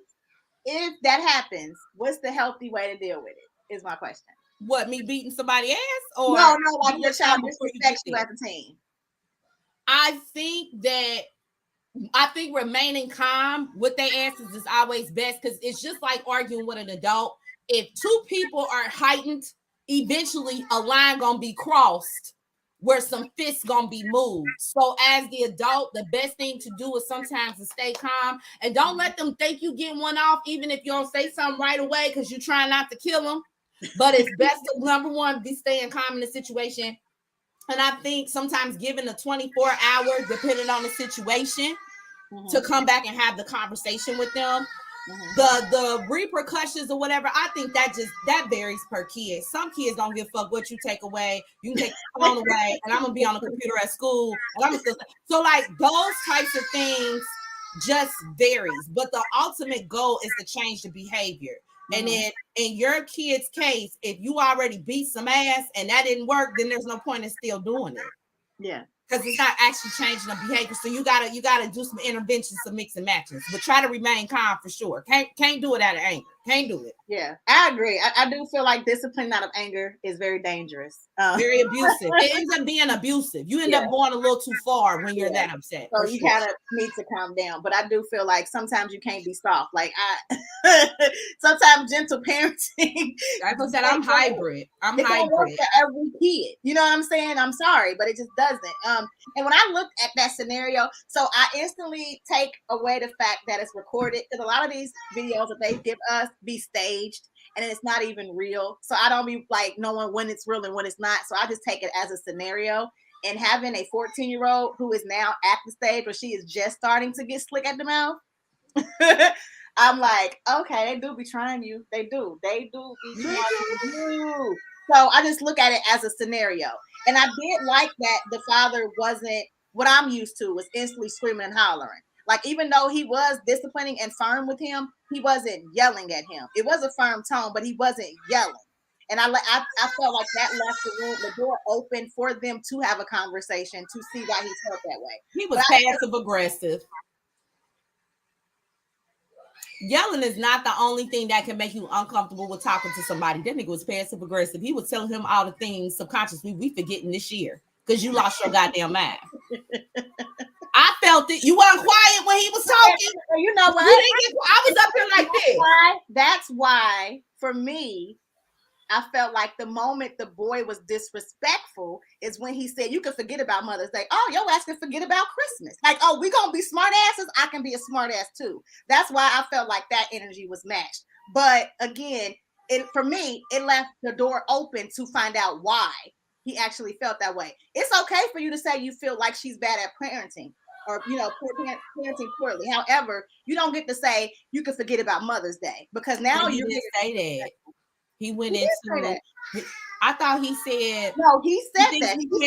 If that happens, what's the healthy way to deal with it? Is my question. What, me beating somebody ass? Or no, like your child disrespects you as a teen. I think remaining calm with their answers is always best, because it's just like arguing with an adult. If two people are heightened, eventually a line gonna be crossed where some fists gonna be moved. So as the adult, the best thing to do is sometimes to stay calm, and don't let them think you get one off, even if you don't say something right away, because you're trying not to kill them. But it's best to, number one, be staying calm in the situation. And I think sometimes giving a 24 hours, depending on the situation, to come back and have the conversation with them. The repercussions or whatever, I think that varies per kid. Some kids don't give a fuck what you take away. You can take the phone away, and I'm gonna be on the computer at school, and I'm still so like those types of things just varies. But the ultimate goal is to change the behavior. And then in your kid's case, if you already beat some ass and that didn't work, then there's no point in still doing it. Yeah. Because it's not actually changing the behavior. So you gotta do some interventions, some mix and matches, but try to remain calm for sure. Can't do it out of anger. Can't do it. Yeah, I agree. I do feel like discipline out of anger is very dangerous. Very abusive. It ends up being abusive. You end up going a little too far when you're that upset. So you kind of need to calm down. But I do feel like sometimes you can't be soft. Like sometimes gentle parenting. Like I said, I'm hybrid. I'm hybrid. Don't work for every kid. You know what I'm saying? I'm sorry, but it just doesn't. And when I looked at that scenario, so I instantly take away the fact that it's recorded, because a lot of these videos that they give us be staged, and it's not even real. So I don't be like knowing when it's real and when it's not. So I just take it as a scenario. And having a 14-year-old who is now at the stage where she is just starting to get slick at the mouth, I'm like, okay, they do be trying you. They do be trying you. So I just look at it as a scenario. And I did like that the father wasn't what I'm used to, was instantly screaming and hollering. Like, even though he was disciplining and firm with him, he wasn't yelling at him. It was a firm tone, but he wasn't yelling. And I felt like that left the door open for them to have a conversation, to see why he felt that way. He was passive aggressive. yelling is not the only thing that can make you uncomfortable with talking to somebody. That nigga was passive aggressive. He was telling him all the things subconsciously we forgetting this year because you lost your goddamn mind. I felt it. You weren't quiet when he was talking. You know what? I was up here like this. That's why, for me, I felt like the moment the boy was disrespectful is when he said, you can forget about Mother's Day. Oh, your ass can forget about Christmas. Like, oh, we gonna be smart asses. I can be a smart ass too. That's why I felt like that energy was matched. But again, for me, it left the door open to find out why he actually felt that way. It's okay for you to say you feel like she's bad at parenting or, parenting poorly. However, you don't get to say you can forget about Mother's Day because now you didn't say that. He went into. I thought he said. No, he said that. He said you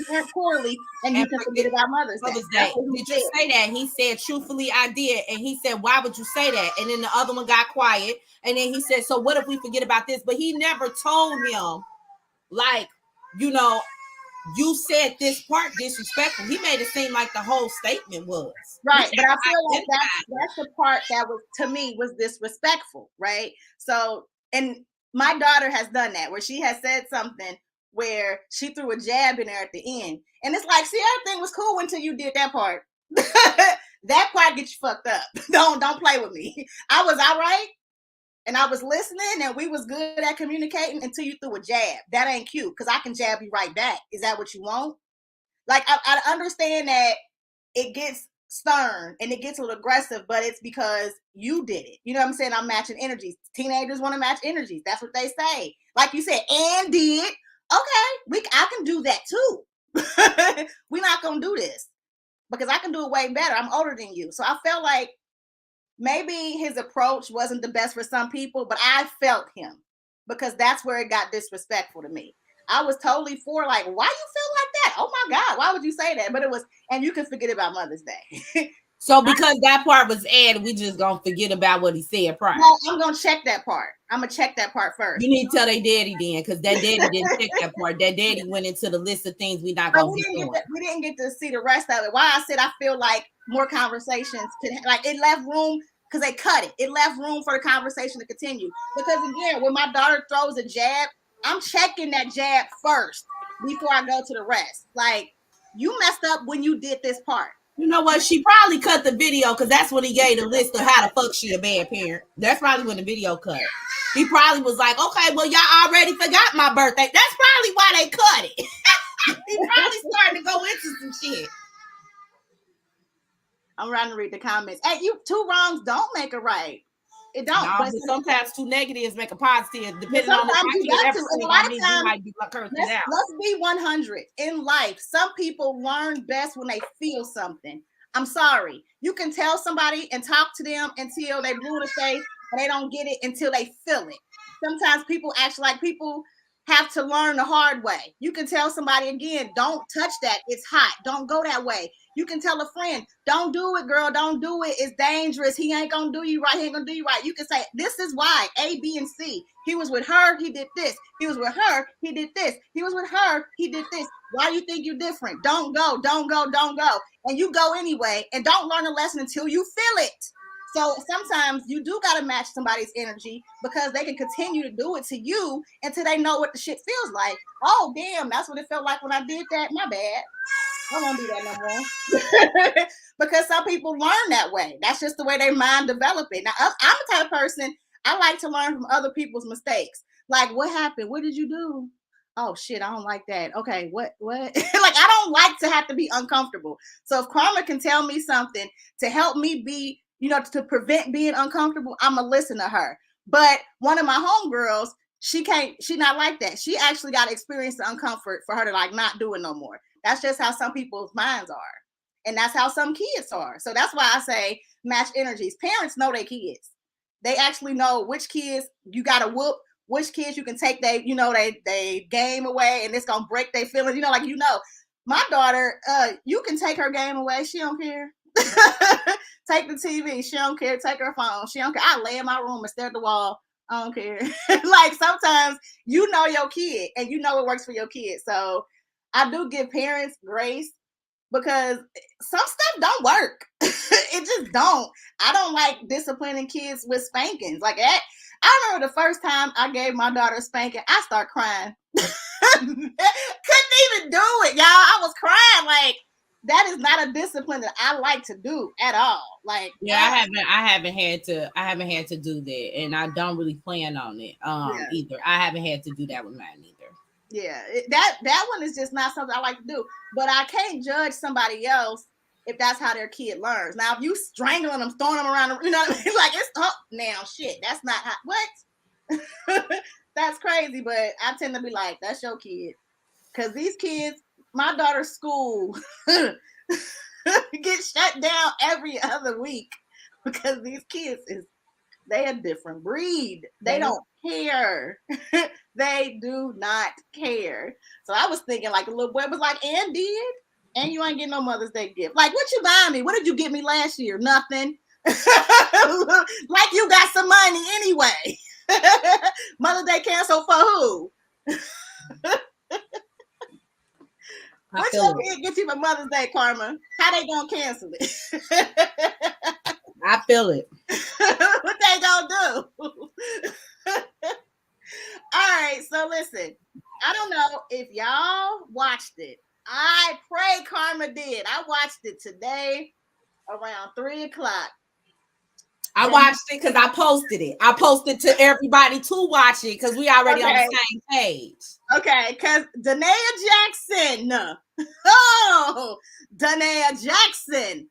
parent poorly, and you can forget about Mother's Day. Did you say that? He said, truthfully, I did. And he said, why would you say that? And then the other one got quiet. And then he said, so what if we forget about this? But he never told him, like, you said this part disrespectful. He made it seem like the whole statement was. Right, but I feel like that's the part that was, to me, was disrespectful, right? So, and my daughter has done that, where she has said something where she threw a jab in there at the end. And it's like, see, everything was cool until you did that part. That part gets you fucked up. Don't play with me. I was all right, and I was listening, and we was good at communicating until you threw a jab. That ain't cute, because I can jab you right back. Is that what you want? Like, I understand that it gets stern and it gets a little aggressive, but it's because you did it. You know what I'm saying? I'm matching energies. Teenagers want to match energies. That's what they say. Like you said, and did. Okay, I can do that too. We're not going to do this because I can do it way better. I'm older than you. So I felt like maybe his approach wasn't the best for some people, but I felt him because that's where it got disrespectful to me. I was totally for, like, why you feel like that? Oh my God, why would you say that? But it was, and you can forget about Mother's Day. So because that part was added, we just gonna forget about what he said prior. No, I'm gonna check that part. I'm gonna check that part first. You need to tell their daddy then, because that daddy didn't check that part. That daddy went into the list of things we not gonna be doing. We didn't get to see the rest of it. Why I said I feel like more conversations could, like, it left room because they cut it. It left room for the conversation to continue. Because again, when my daughter throws a jab, I'm checking that jab first before I go to the rest. Like, you messed up when you did this part. You know what? She probably cut the video because that's when he gave the list of how the fuck she a bad parent. That's probably when the video cut. He probably was like, okay, well, y'all already forgot my birthday. That's probably why they cut it. He probably started to go into some shit. I'm trying to read the comments. Hey, you, two wrongs don't make a right. It don't. No, but sometimes two negatives make a positive, depending on the let's be 100. In life, some people learn best when they feel something. I'm sorry. You can tell somebody and talk to them until they blue in the face, and they don't get it until they feel it. Sometimes people act like people have to learn the hard way. You can tell somebody, again, don't touch that. It's hot. Don't go that way. You can tell a friend, don't do it, girl. Don't do it. It's dangerous. He ain't going to do you right. He ain't going to do you right. You can say, this is why, A, B, and C. He was with her. He did this. He was with her. He did this. He was with her. He did this. Why you think you different? Don't go. Don't go. Don't go. And you go anyway. And don't learn a lesson until you feel it. So sometimes you do got to match somebody's energy because they can continue to do it to you until they know what the shit feels like. Oh, damn, that's what it felt like when I did that. My bad. I won't do that no more. Because some people learn that way. That's just the way their mind developing. Now, I'm the type of person, I like to learn from other people's mistakes. Like, what happened? What did you do? Oh, shit, I don't like that. Okay, what? Like, I don't like to have to be uncomfortable. So if Karma can tell me something to help me be, to prevent being uncomfortable, I'm going to listen to her. But one of my homegirls, she not like that. She actually got to experience the uncomfort for her to, like, not do it no more. That's just how some people's minds are. And that's how some kids are. So that's why I say match energies. Parents know their kids. They actually know which kids you got to whoop, which kids you can take they game away, and it's going to break their feelings. My daughter, you can take her game away. She don't care. Take the TV. She don't care. Take her phone. She don't care. I lay in my room and stare at the wall. I don't care. Like, sometimes you know your kid and you know what works for your kid. So I do give parents grace because some stuff don't work. It just don't. I don't like disciplining kids with spankings. Like that. I remember the first time I gave my daughter a spanking, I started crying. Couldn't even do it, y'all. I was crying. Like, that is not a discipline that I like to do at all. Like, yeah, I haven't had to do that, and I don't really plan on it either. I haven't had to do that with mine either. Yeah, that one is just not something I like to do. But I can't judge somebody else if that's how their kid learns. Now, if you strangling them, throwing them around, you know what I mean? Like, it's now shit. That's not how. What? That's crazy. But I tend to be like, that's your kid, because these kids, my daughter's school gets shut down every other week because these kids they a different breed. They don't care. They do not care. So I was thinking, like, the little boy was like, and you ain't getting no Mother's Day gift. Like, what you buying me? What did you get me last year? Nothing. Like, you got some money anyway. Mother's Day canceled for who? What your kid get you for Mother's Day, Karma? How they gonna cancel it? I feel it. What they gonna do? All right, so listen. I don't know if y'all watched it. I pray Karma did. I watched it today around 3:00. I watched it because I posted it. I posted to everybody to watch it because we already on the same page. Okay, because Danae Jackson. Danae Jackson.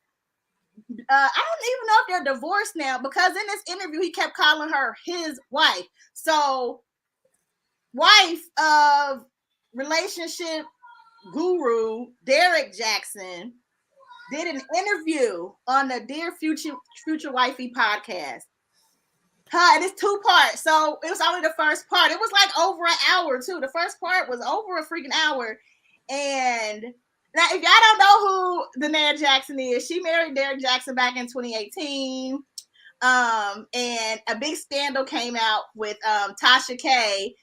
I don't even know if they're divorced now, because in this interview he kept calling her his wife. So, wife of relationship guru Derek Jackson did an interview on the Dear Future Wifey podcast. And it's 2 parts. So it was only the first part. It was like over an hour too. The first part was over a freaking hour. And now, if y'all don't know who Danae Jackson is, she married Derek Jackson back in 2018. And a big scandal came out with Tasha K,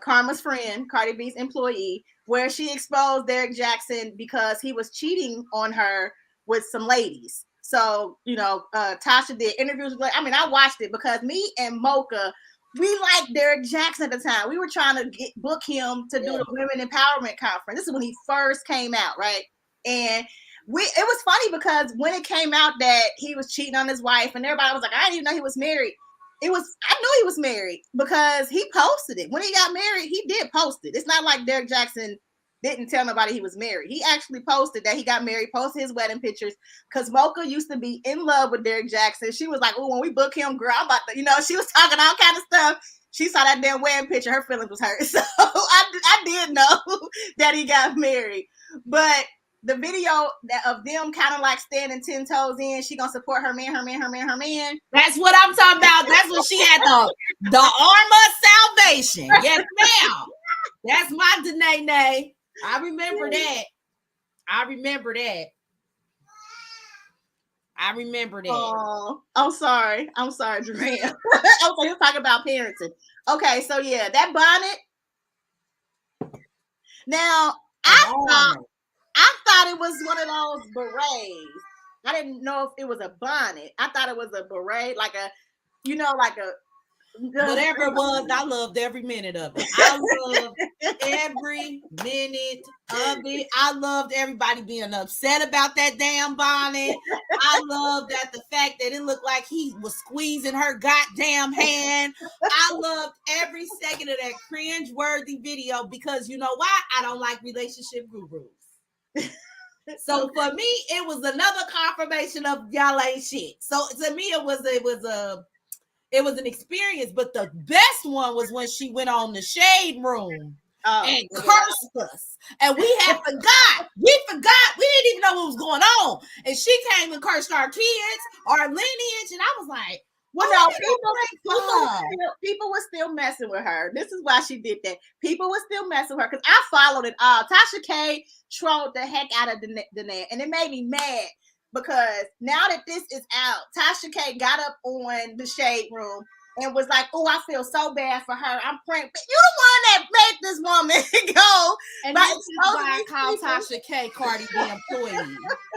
Karma's friend, Cardi B's employee, where she exposed Derek Jackson because he was cheating on her with some ladies. So, Tasha did interviews with, I watched it because me and Mocha, we liked Derek Jackson at the time. We were trying to book him to do the Women Empowerment Conference. This is when he first came out, right? And it was funny because when it came out that he was cheating on his wife, and everybody was like, I didn't even know he was married. I knew he was married because he posted it. When he got married, he did post it. It's not like Derek Jackson didn't tell nobody he was married. He actually posted that he got married, posted his wedding pictures, because Mocha used to be in love with Derek Jackson. She was like, oh, when we book him, girl, I'm about to, she was talking all kind of stuff. She saw that damn wedding picture. Her feelings was hurt. So I did know that he got married. But the video of them kind of like standing 10 toes in, she gonna support her man. That's what I'm talking about. That's what she had, the armor of salvation. Yes, ma'am. That's my Danae. I remember that. Oh, I'm sorry, Jermaine. Okay, we're talking about parenting. Okay, so yeah, that bonnet. Now, I thought it was one of those berets. I didn't know if it was a bonnet. I thought it was a beret, like a whatever it was. I loved every minute of it. I loved every minute of it. I loved everybody being upset about that damn bonnet. I loved the fact that it looked like he was squeezing her goddamn hand. I loved every second of that cringe-worthy video because you know why? I don't like relationship gurus. So for me, it was another confirmation of y'all ain't shit. So to me, it was an experience, but the best one was when she went on the shade room and cursed us. And we forgot. We didn't even know what was going on. And she came and cursed our kids, our lineage. And I was like, people were still messing with her. This is why she did that. People were still messing with her because I followed it all. Tasha K trolled the heck out of Danae, and it made me mad. Because now that this is out, Tasha K got up on the shade room and was like, oh, I feel so bad for her. I'm praying. But you the one that made this woman go. And this is why not call Tasha K Cardi B employee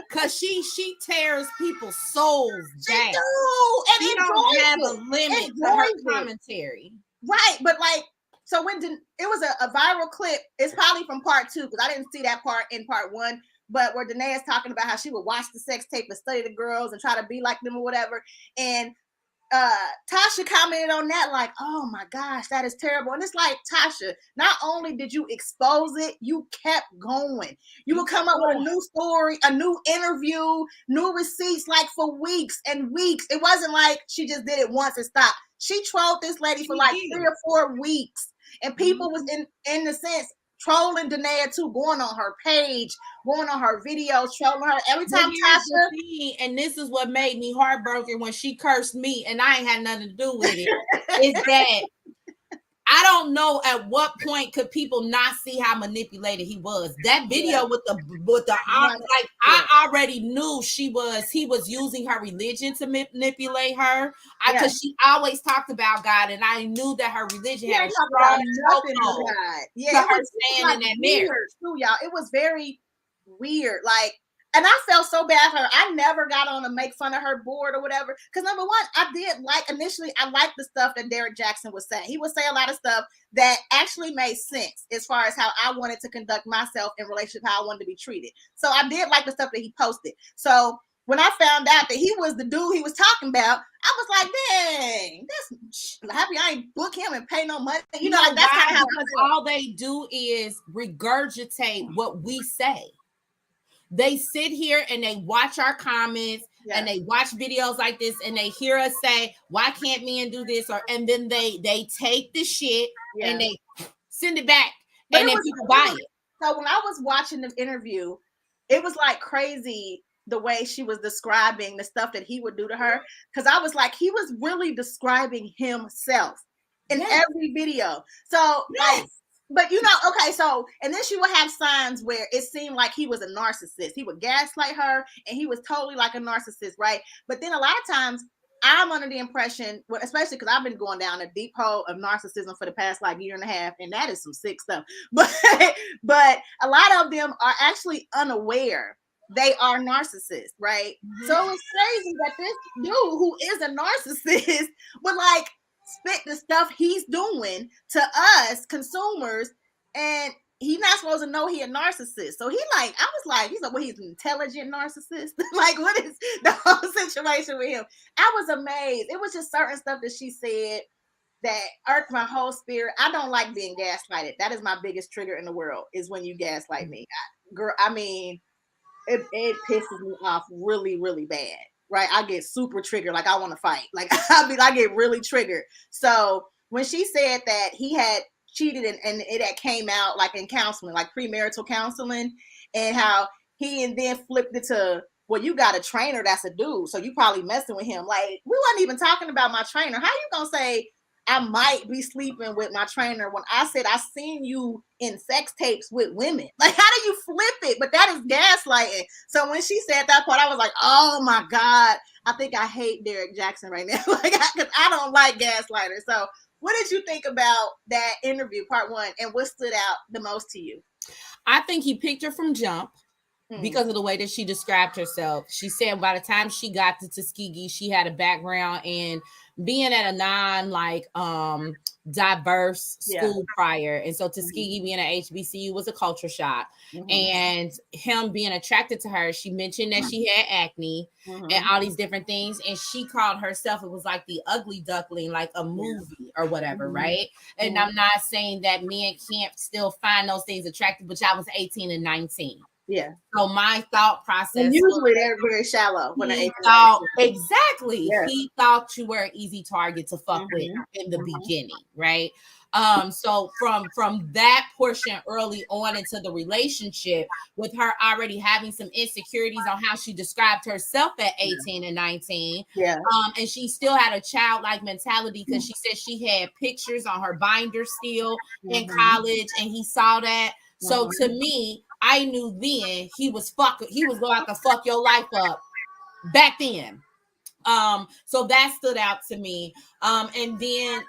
because she tears people's souls down. And she don't have a limit to her commentary. Right, but like, so when it was a viral clip, it's probably from part 2 because I didn't see that part in part 1. But where Danae is talking about how she would watch the sex tape and study the girls and try to be like them or whatever, and Tasha commented on that like, oh my gosh, that is terrible. And it's like, Tasha, not only did you expose it, you kept going. You would come up with a new story, a new interview, new receipts, like for weeks and weeks. It wasn't like she just did it once and stopped. She trolled this lady for like 3 or 4 weeks, and people was in the sense trolling Danae too, going on her page, going on her videos, trolling her every time. Tasha, and this is what made me heartbroken when she cursed me, and I ain't had nothing to do with it. Is that I don't know at what point could people not see how manipulated he was. That video with the like, I already knew he was using her religion to manipulate her. Because she always talked about God, and I knew that her religion had a strong nothing to her stand in that mirror. Too, y'all. It was very weird. Like, and I felt so bad for her. I never got on to make fun of her board or whatever. Because number one, I liked the stuff that Derek Jackson was saying. He would say a lot of stuff that actually made sense as far as how I wanted to conduct myself in relationship, how I wanted to be treated. So I did like the stuff that he posted. So when I found out that he was the dude he was talking about, I was like, dang, that's happy I ain't book him and pay no money. You know, like, that's kind of how all they do is regurgitate what we say. They sit here and they watch our comments and they watch videos like this and they hear us say, why can't men do this? And then they take the shit and they send it back and then people buy it. So when I was watching the interview, it was like crazy the way she was describing the stuff that he would do to her. Because I was like, he was really describing himself in every video. So like, but you know, okay, so, and then she would have signs where it seemed like he was a narcissist. He would gaslight her, and he was totally like a narcissist, right? But then a lot of times, I'm under the impression, especially because I've been going down a deep hole of narcissism for the past like year and a half, and that is some sick stuff. But a lot of them are actually unaware they are narcissists, right? Mm-hmm. So it's crazy that this dude who is a narcissist would like spit the stuff he's doing to us consumers, and he's not supposed to know he a narcissist. So he's like, he's an intelligent narcissist. Like, what is the whole situation with him? I was amazed. It was just certain stuff that she said that irked my whole spirit. I don't like being gaslighted. That is my biggest trigger in the world, is when you gaslight me. It pisses me off really, really bad. Right, I get super triggered, like I want to fight. Like I get really triggered. So when she said that he had cheated and it had came out like in counseling, like premarital counseling, and how he and then flipped it to, well, you got a trainer that's a dude, so you probably messing with him. Like, we wasn't even talking about my trainer. How you gonna say I might be sleeping with my trainer when I said I seen you in sex tapes with women? Like, how do you flip it? But that is gaslighting. So when she said that part, I was like, oh my God, I think I hate Derek Jackson right now. Like, I don't like gaslighters. So what did you think about that interview, part 1, and what stood out the most to you? I think he picked her from jump because of the way that she described herself. She said by the time she got to Tuskegee, she had a background in being at a diverse school prior. And so Tuskegee being at HBCU was a culture shock. And him being attracted to her, she mentioned that she had acne and all these different things. And she called herself, it was like the ugly duckling, like a movie or whatever, right? And I'm not saying that men can't still find those things attractive, but I was 18 and 19. Yeah. So my thought process. And usually they're very shallow when he thought you were an easy target to fuck with in the beginning, right? So from that portion early on into the relationship, with her already having some insecurities on how she described herself at 18 and 19. Yeah. And she still had a childlike mentality because she said she had pictures on her binder still in college, and he saw that. So to me, I knew then he was going to have to fuck your life up back then. So that stood out to me. And then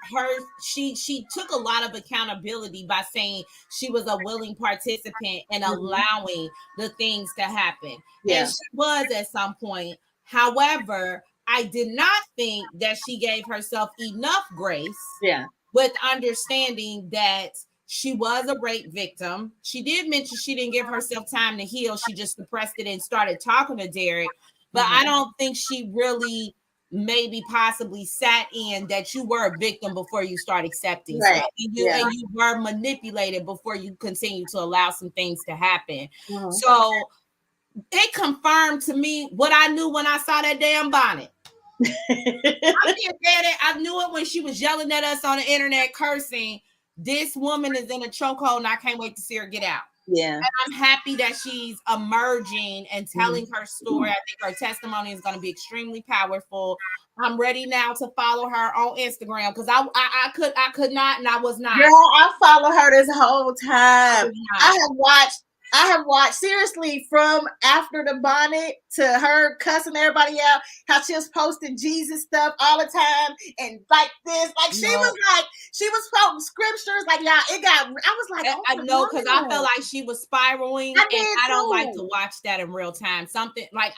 she took a lot of accountability by saying she was a willing participant and allowing the things to happen. Yeah. And she was at some point. However, I did not think that she gave herself enough grace. Yeah. With understanding that she was a rape victim. She did mention she didn't give herself time to heal. She just suppressed it and started talking to Derek. But I don't think she really maybe possibly sat in that you were a victim before you start accepting Right. stuff. And you were manipulated before you continue to allow some things to happen. So it confirmed to me what I knew when I saw that damn bonnet. I knew it when she was yelling at us on the internet, cursing. This woman is in a chokehold, and I can't wait to see her get out. Yeah, and I'm happy that she's emerging and telling her story. I think her testimony is going to be extremely powerful. I'm ready now to follow her on Instagram because I could not, and I was not. Girl, I follow her this whole time. I have watched seriously from after the bonnet to her cussing everybody out, how she was posting Jesus stuff all the time and like this. Like she was quoting scriptures. Like I was like, oh, I know, because I felt like she was spiraling, and I don't like to watch that in real time. Something like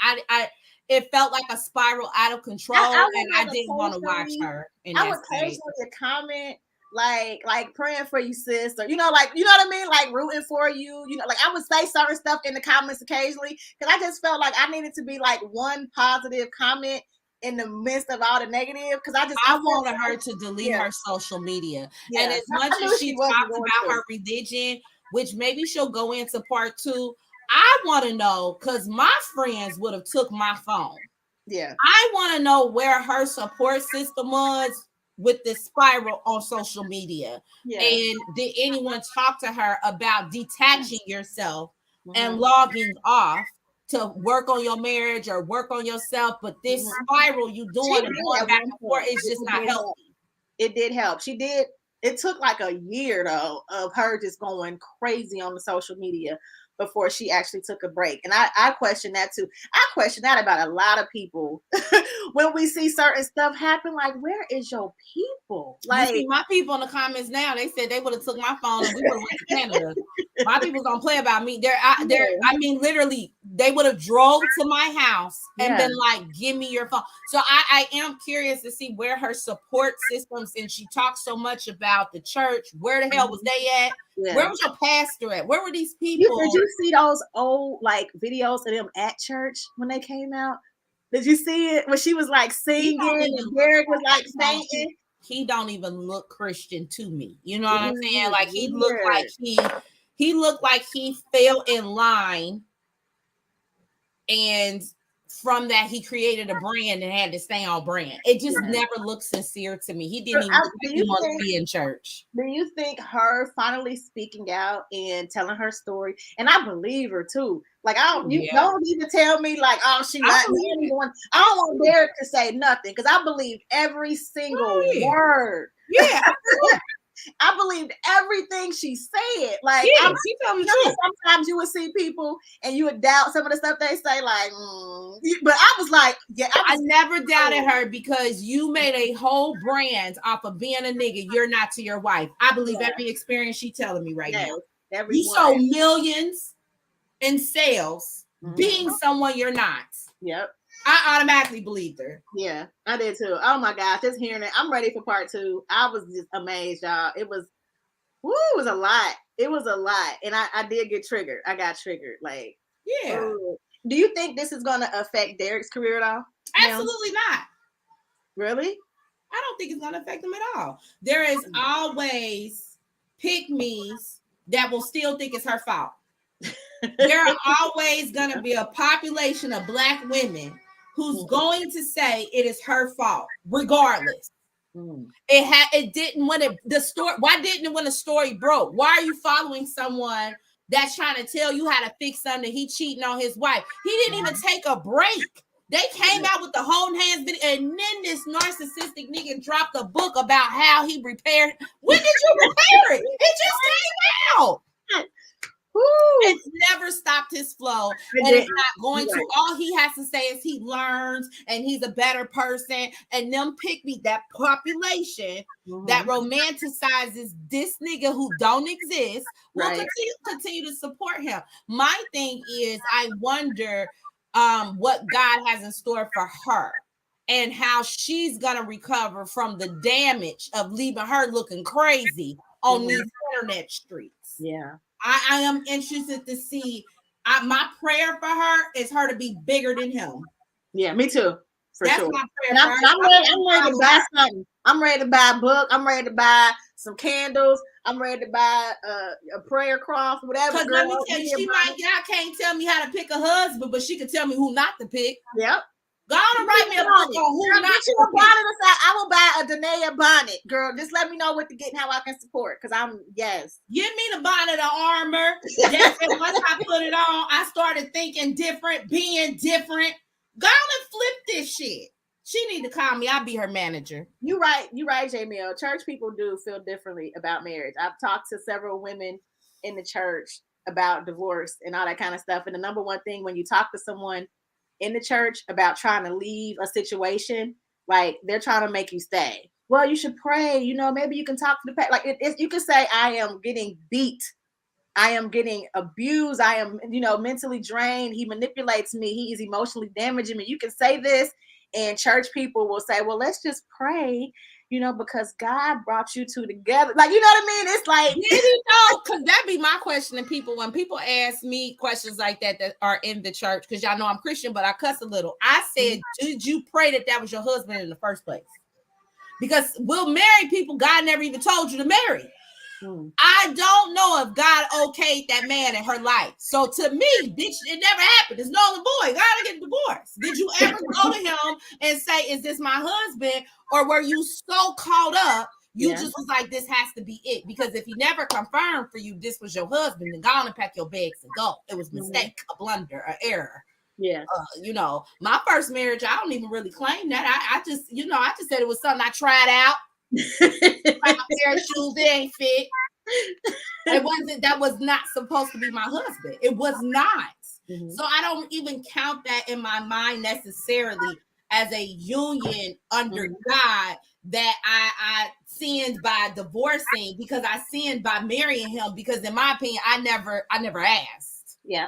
it felt like a spiral out of control, and I didn't want to watch her. I would occasionally comment like praying for you, sister. You know what I mean? Like rooting for you. You know, like I would say certain stuff in the comments occasionally because I just felt like I needed to be like one positive comment in the midst of all the negative. Because I wanted her to delete her social media, and as much as she talks about her religion, which maybe she'll go into part 2. I want to know, because my friends would have took my phone. Yeah, I want to know where her support system was with this spiral on social media. Yeah. And did anyone talk to her about detaching yourself and logging off to work on your marriage or work on yourself? But this spiral you doing and going back and forth is just not healthy. It did help. She did. It took like a year though of her just going crazy on the social media before she actually took a break. And I question that too. I question that about a lot of people. When we see certain stuff happen, like, where is your people? Like, you see my people in the comments now, they said they would have took my phone and we would have went to Canada. My people don't play about me. I mean, literally, they would have drove to my house and been like, give me your phone. So I am curious to see where her support systems, and she talks so much about the church. Where the hell was they at? Yeah. Where was your pastor at? Where were these people? Did you see those old like videos of them at church when they came out? Did you see it when she was like singing and Derek was like singing? He don't even look Christian to me. You know what I'm saying? Like he looked like he looked like he fell in line, and from that he created a brand and had to stay on brand. It just never looked sincere to me. He didn't even want to be in church. Do you think her finally speaking out and telling her story, and I believe her too? Like don't even tell me like, oh, she not anyone. I don't want Derek to say nothing because I believe every single word. Yeah. I believed everything she said. Like, she told me too. Sometimes you would see people and you would doubt some of the stuff they say, like, but I was like, I never doubted her because you made a whole brand off of being a nigga. You're not to your wife. I believe every experience she's telling me right now. You sold millions in sales being someone you're not. Yep. I automatically believed her. Yeah, I did too. Oh my gosh, just hearing it. I'm ready for part 2. I was just amazed, y'all. It was a lot. It was a lot. And I did get triggered. I got triggered. Like, do you think this is going to affect Derek's career at all? Absolutely not. Really? I don't think it's going to affect him at all. There is always pick-me's that will still think it's her fault. There are always going to be a population of Black women who's going to say it is her fault, regardless. It didn't when the story. Why didn't it when the story broke? Why are you following someone that's trying to tell you how to fix something? He cheating on his wife. He didn't even take a break. They came out with the holding hands video, and then this narcissistic nigga dropped a book about how he repaired. When did you repair it? It just came out. it's never stopped his flow, and it's not going to. All he has to say is he learns and he's a better person. And them pick me, that population that romanticizes this nigga who don't exist will continue to support him. My thing is, I wonder what God has in store for her and how she's gonna recover from the damage of leaving her looking crazy on these internet streets. Yeah, I am interested to see. My prayer for her is her to be bigger than him. Yeah, me too. That's sure. My prayer. And I'm ready to buy something. I'm ready to buy a book. I'm ready to buy some candles. I'm ready to buy a prayer cross, whatever. Because let me tell you, y'all can't tell me how to pick a husband, but she can tell me who not to pick. Yep. Go on and write me a book on who not to pick. I will buy a Danae bonnet, girl. Just let me know what to get and how I can support. Because give me the bonnet of armor. And once I put it on, I started thinking different, being different. Go on and flip this shit. She need to call me. I'll be her manager. You right, J-Mill. Church people do feel differently about marriage. I've talked to several women in the church about divorce and all that kind of stuff. And the number one thing when you talk to someone in the church about trying to leave a situation, like they're trying to make you stay. Well, you should pray. Maybe you can talk to the pastor. Like you can say, I am getting beat. I am getting abused. I am, mentally drained. He manipulates me. He is emotionally damaging me. You can say this, and church people will say, well, let's just pray, because God brought you two together. Like, you know what I mean? It's like, because that'd be my question. And when people ask me questions like that are in the church, because y'all know I'm Christian, but I cuss a little. I said, did you pray that was your husband in the first place? Because we'll marry people God never even told you to marry. I don't know if God okayed that man in her life. So to me, bitch, it never happened. It's null and void. God to get divorced. Did you ever go to him and say, is this my husband? Or were you so caught up, you just was like, this has to be it? Because if he never confirmed for you this was your husband, then go on and pack your bags and go. It was a mistake, a blunder, an error. Yeah. My first marriage, I don't even really claim that. I just said it was something I tried out. My pair of shoes, they ain't fit. That was not supposed to be my husband. It was not. So I don't even count that in my mind necessarily as a union under God that I sinned by divorcing, because I sinned by marrying him, because in my opinion, I never asked. Yeah.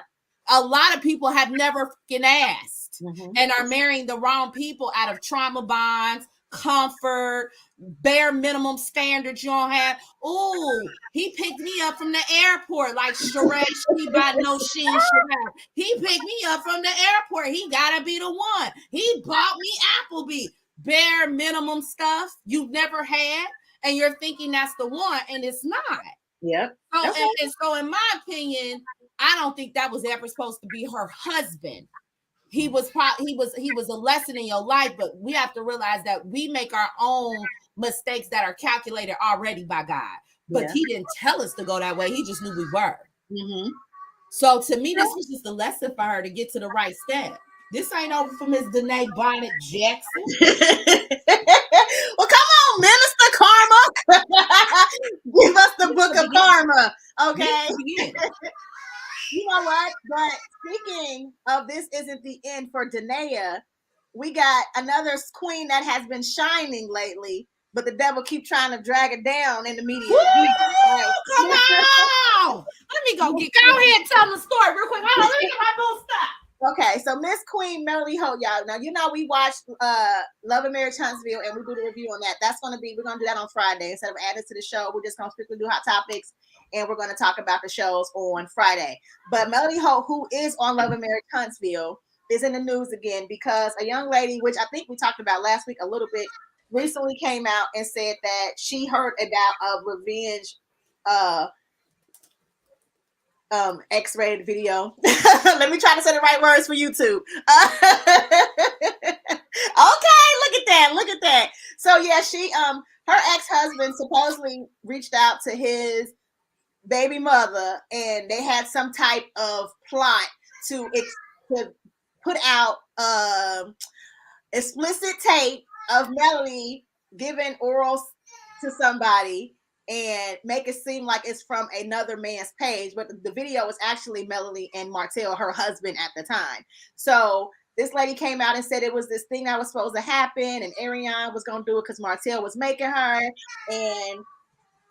A lot of people have never fucking asked and are marrying the wrong people out of trauma bonds, comfort, bare minimum standards you don't have. Oh, he picked me up from the airport like Shari, he picked me up from the airport. He gotta be the one. He bought me Applebee. Bare minimum stuff you've never had, and you're thinking that's the one, and it's not. Yep. So in my opinion, I don't think that was ever supposed to be her husband. He was a lesson in your life, but we have to realize that we make our own mistakes that are calculated already by God. But he didn't tell us to go that way. He just knew we were. So to me, this was just a lesson for her to get to the right step. This ain't over for Miss Danae Bonnet Jackson. Well, come on, Minister Karma. Give us the book of karma, okay? You know what? But speaking of this isn't the end for Danae, we got another queen that has been shining lately, but the devil keep trying to drag it down in the media. Come on! Let me go ahead and tell them the story real quick. Hold on, let me get my bull stop. Okay, so Miss Queen Melody Holt, y'all. Now, we watched Love and Marriage Huntsville, and we do the review on that. We're going to do that on Friday. Instead of adding to the show, we're just going to strictly do hot topics, and we're going to talk about the shows on Friday. But Melody Holt, who is on Love and Marriage Huntsville, is in the news again because a young lady, which I think we talked about last week a little bit, recently came out and said that she heard about a revenge X-rated video. Let me try to say the right words for YouTube. Okay, look at that. So yeah, she her ex-husband supposedly reached out to his baby mother, and they had some type of plot to put out explicit tape of Melody giving oral to somebody, and make it seem like it's from another man's page, but the video was actually Melody and Martell, her husband at the time. So this lady came out and said it was this thing that was supposed to happen, and Ariane was going to do it because Martell was making her, and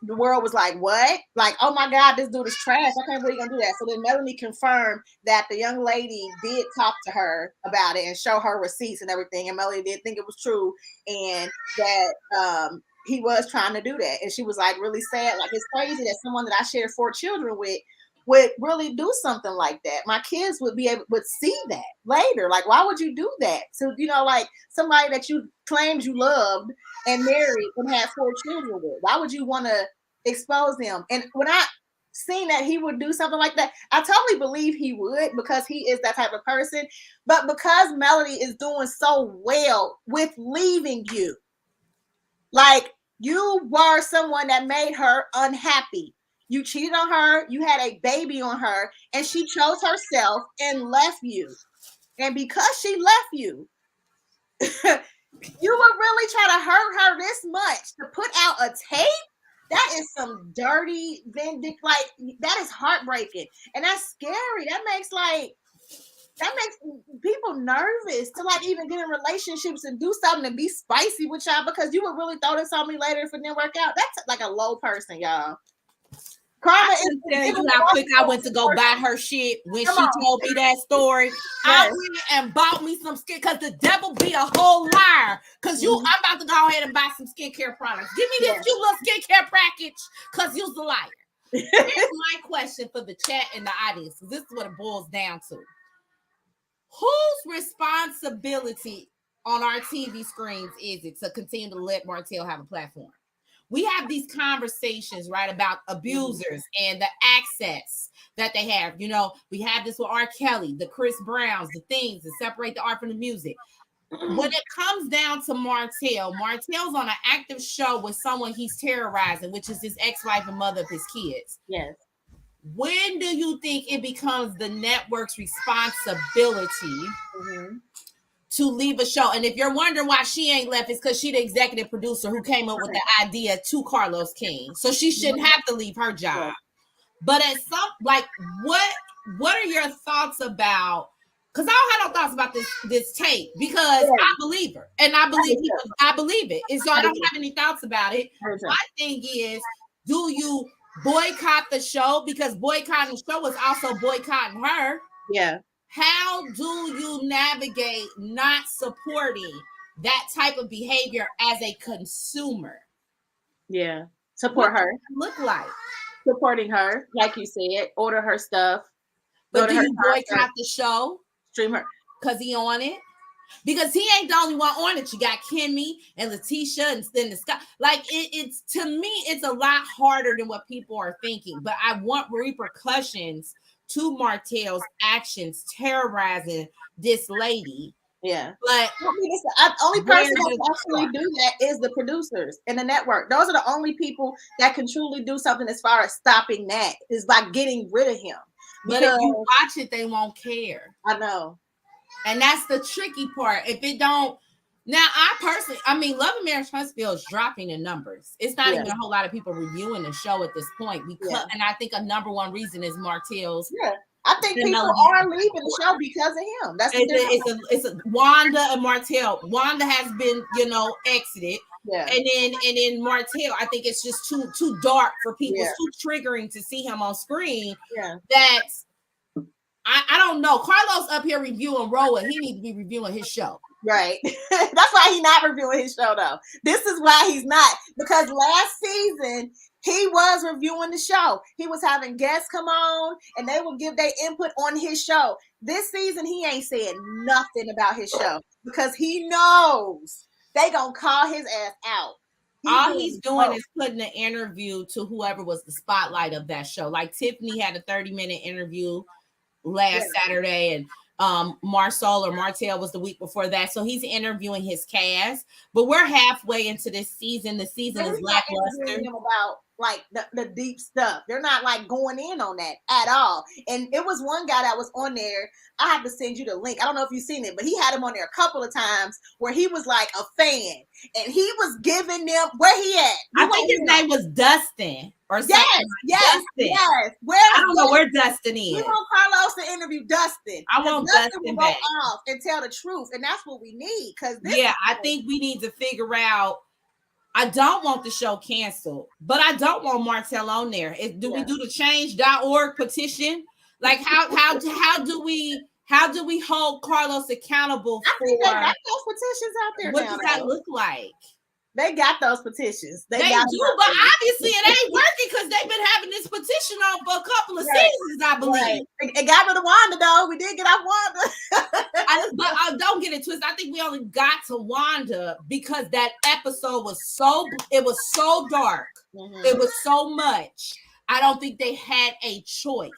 the world was like, what? Like, oh my God, this dude is trash. I can't believe you're gonna do that. So then Melanie confirmed that the young lady did talk to her about it and show her receipts and everything. And Melanie did think it was true, and that he was trying to do that. And she was like really sad. Like, it's crazy that someone that I shared 4 children with would really do something like that. My kids would see that later. Like, why would you do that? So, like somebody that you claimed you loved and married and had 4 children with, why would you want to expose them? And when I seen that he would do something like that, I totally believe he would, because he is that type of person. But because Melody is doing so well with leaving you, like, you were someone that made her unhappy. You cheated on her, you had a baby on her, and she chose herself and left you. And because she left you, you would really try to hurt her this much to put out a tape? That is some dirty, vindictive, like, that is heartbreaking. And that's scary. That makes people nervous to like even get in relationships and do something and be spicy with y'all, because you would really throw this on me later if it didn't work out. That's like a low person, y'all. Karma is tell you how quick I went to go buy her shit when she told me that story. Yes. I went and bought me some skin, because the devil be a whole liar. Because I'm about to go ahead and buy some skincare products. Give me this cute little skincare package, because you're the liar. Here's my question for the chat and the audience, because this is what it boils down to. Whose responsibility on our TV screens is it to continue to let Martell have a platform? We have these conversations, right, about abusers and the access that they have. We have this with R. Kelly, the Chris Browns, the things that separate the art from the music. When it comes down to Martell's on an active show with someone he's terrorizing, which is his ex-wife and mother of his kids. Yes. When do you think it becomes the network's responsibility to leave a show? And if you're wondering why she ain't left, it's because she the executive producer who came up with the idea to Carlos King. So she shouldn't have to leave her job. But at some, like, what are your thoughts about? Because I don't have no thoughts about this tape, because I believe her and I believe it. And so I don't have any thoughts about it. My thing is, do you boycott the show? Because boycotting the show is also boycotting her. Yeah. How do you navigate not supporting that type of behavior as a consumer? Yeah. Support her. Look like supporting her, like you said, order her stuff. But do you boycott the show? Stream her. Because he on it? Because he ain't the only one on it. You got Kimmy and Letitia and then the Scott. Like, it's to me, it's a lot harder than what people are thinking. But I want repercussions to Martell's actions terrorizing this lady. Yeah. But the only person that can actually do that is the producers and the network. Those are the only people that can truly do something as far as stopping that, is by getting rid of him. But if you watch it, they won't care. I know. And that's the tricky part. If it don't, now I personally, Love and Marriage Huntsville is dropping in numbers. It's not even a whole lot of people reviewing the show at this point, because, and I think a number one reason is Martell's. Yeah, I think people are leaving the show because of him. That's it's a Wanda and Martell. Wanda has been, exited. Yeah. And then Martell, I think it's just too dark for people. It's too triggering to see him on screen. Yeah. That's I don't know. Carlos up here reviewing Roa. He needs to be reviewing his show. Right. That's why he's not reviewing his show, though. This is why he's not. Because last season, he was reviewing the show. He was having guests come on, and they would give their input on his show. This season, he ain't said nothing about his show, because he knows they gonna call his ass out. All he's doing is putting an interview to whoever was the spotlight of that show. Like Tiffany had a 30-minute interview last Saturday, and Martell was the week before that. So he's interviewing his cast, but we're halfway into this season. The season is lackluster. About like the deep stuff. They're not like going in on that at all. And it was one guy that was on there. I have to send you the link. I don't know if you've seen it, but he had him on there a couple of times where he was like a fan and he was giving them where he at. I think his name was Dustin or something. Yes. Where I don't know where Dustin is. We want Carlos to interview Dustin. I want Dustin will back. go off and tell the truth, and that's what we need. Because I think we need to figure out. I don't want the show canceled, but I don't want Martell on there. Do we do the change.org petition? Like how do we hold Carlos accountable for? I think they got those petitions out there. What does that look like? They got those petitions. They do, but obviously it ain't working because they've been having this petition on for a couple of seasons, I believe. Right. It got rid of Wanda, though. We did get off Wanda. But don't get it twisted. I think we only got to Wanda because that episode was so dark. Mm-hmm. It was so much. I don't think they had a choice.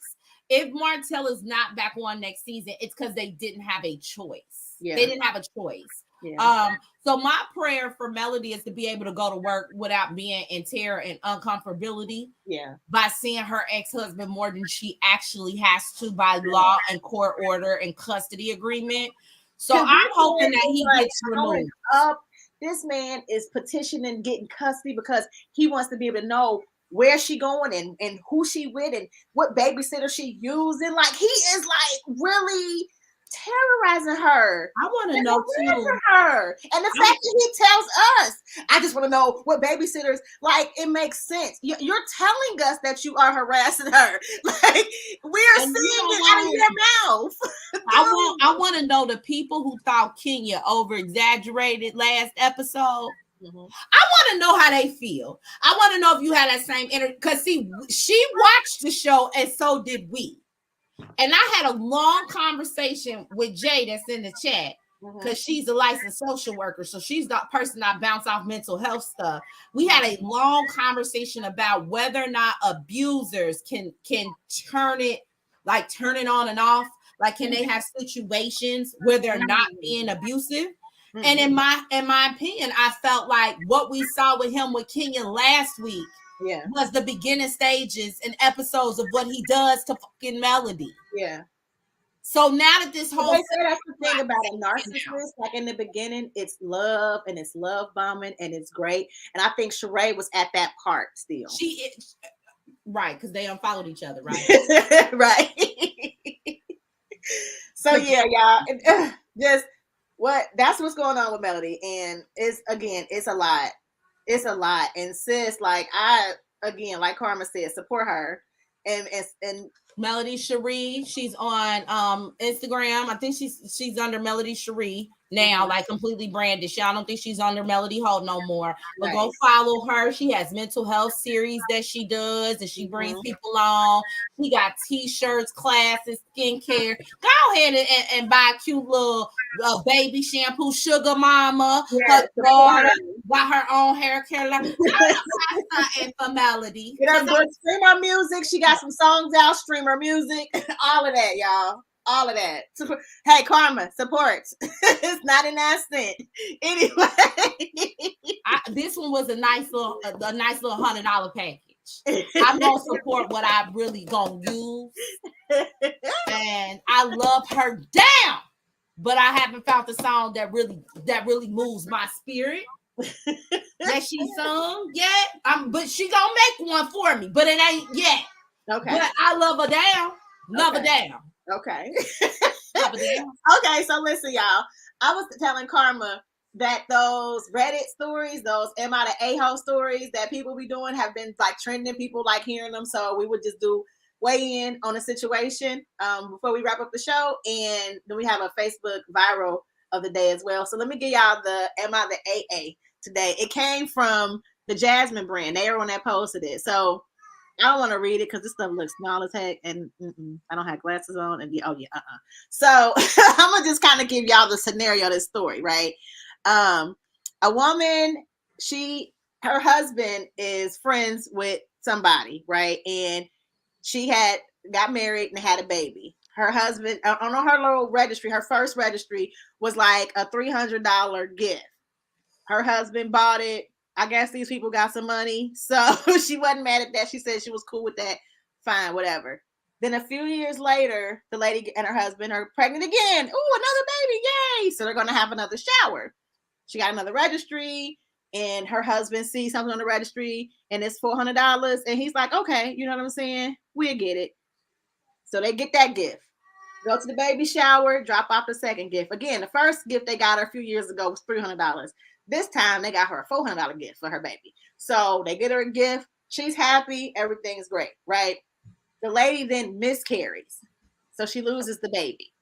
If Martell is not back on next season, it's because they didn't have a choice. Yeah. They didn't have a choice. Yeah. So my prayer for Melody is to be able to go to work without being in terror and uncomfortability. Yeah. By seeing her ex-husband more than she actually has to by law and court order and custody agreement. So I'm hoping that he gets removed. This man is petitioning getting custody because he wants to be able to know where she going and who she with and what babysitter she using. Like he is like really terrorizing her. I want to know too. Her. And the fact that he tells us, I just want to know what babysitters, like it makes sense. You're telling us that you are harassing her. Like we're seeing it out of your mouth. I want to know the people who thought Kenya over exaggerated last episode. Mm-hmm. I want to know how they feel. I want to know if you had that same energy because see, she watched the show and so did we. And I had a long conversation with Jay that's in the chat because she's a licensed social worker. So she's the person I bounce off mental health stuff. We had a long conversation about whether or not abusers can turn it on and off. Like, can they have situations where they're not being abusive? Mm-hmm. And in my opinion, I felt like what we saw with him with Kenya last week was the beginning stages and episodes of what he does to fucking Melody. Yeah. So now that this whole that's the thing about a narcissist, like in the beginning, it's love and it's love bombing and it's great. And I think Shari was at that part still. She is right because they unfollowed each other, right? Right. So yeah, y'all, just that's what's going on with Melody, and it's a lot. It's a lot. And sis, like like Karma said, support her. And Melody Shari, she's on Instagram. I think she's under Melody Shari now, like completely branded. I don't think she's under Melody Holt no more. But go follow her. She has mental health series that she does, and she brings people on. She got t-shirts, classes, skincare. Go ahead and buy a cute little baby shampoo, Sugar Mama. Her daughter got her own hair care line. And for Melody. Get her good streamer music. She got some songs out, streamer music, all of that, y'all. All of that. Hey, Karma, support. It's 99 cents. Anyway. This one was a nice little $100 package. I'm gonna support what I really gonna use. And I love her down, but I haven't found the song that really moves my spirit. That she sung yet. But she gonna make one for me, but it ain't yet. Okay. But I love her down. Love her down. Okay. Okay, so listen, y'all. I was telling Karma that those Reddit stories, those Am I the A-hole stories that people be doing have been like trending. People like hearing them. So we would just do weigh in on a situation before we wrap up the show. And then we have a Facebook viral of the day as well. So let me give y'all the Am I the AA today. It came from the Jasmine brand. They are on that posted it. So I don't want to read it because this stuff looks small as heck, and I don't have glasses on. And So I'm gonna just kind of give y'all the scenario of this story, right? A woman, her husband is friends with somebody, right? And she got married and had a baby. Her husband on her little registry, her first registry was like a $300 gift. Her husband bought it. I guess these people got some money. So she wasn't mad at that. She said she was cool with that. Fine, whatever. Then a few years later, the lady and her husband are pregnant again. Ooh, another baby. Yay. So they're going to have another shower. She got another registry, and her husband sees something on the registry, and it's $400. And he's like, okay, you know what I'm saying? We'll get it. So they get that gift. Go to the baby shower, drop off the second gift. Again, the first gift they got her a few years ago was $300. This time they got her a $400 gift for her baby. So they get her a gift. She's happy. Everything's great, right? The lady then miscarries. So she loses the baby.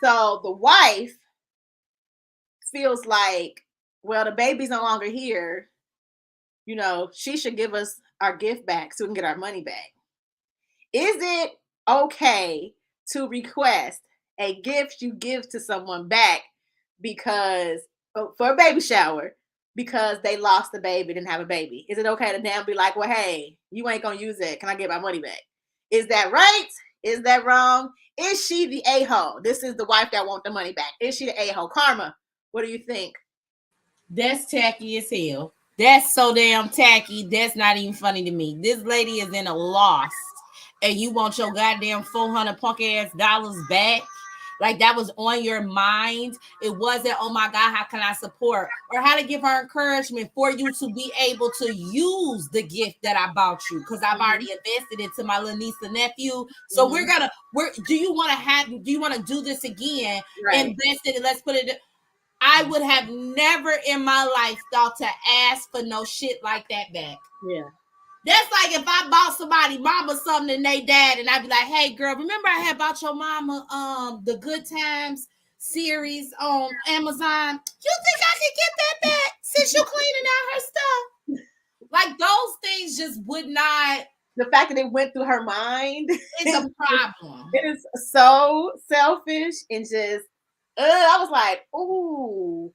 So the wife feels like, well, the baby's no longer here. You know, she should give us our gift back so we can get our money back. Is it okay to request a gift you give to someone back because for a baby shower because they lost the baby, didn't have a baby? Is it okay to now be like, well, hey, you ain't gonna use it, can I get my money back? Is that right? Is that wrong? Is she the a-hole? This is the wife that wants the money back. Is she the a-hole? Karma, what do you think? That's tacky as hell. That's so damn tacky. That's not even funny to me. This lady is in a loss, and you want your goddamn 400 punk ass dollars back? Like that was on your mind. It wasn't, oh my God, how can I support? Or how to give her encouragement for you to be able to use the gift that I bought you. Because I've already invested it to my little niece and nephew. So do you want to do this again? Right. Invest in it. Let's put it. I would have never in my life thought to ask for no shit like that back. Yeah. That's like if I bought somebody mama something and they died, and I'd be like, hey girl, remember I had bought your mama the Good Times series on Amazon? You think I could get that back since you cleaning out her stuff? Like those things just would not. The fact that it went through her mind is a problem. It is so selfish and just I was like, ooh,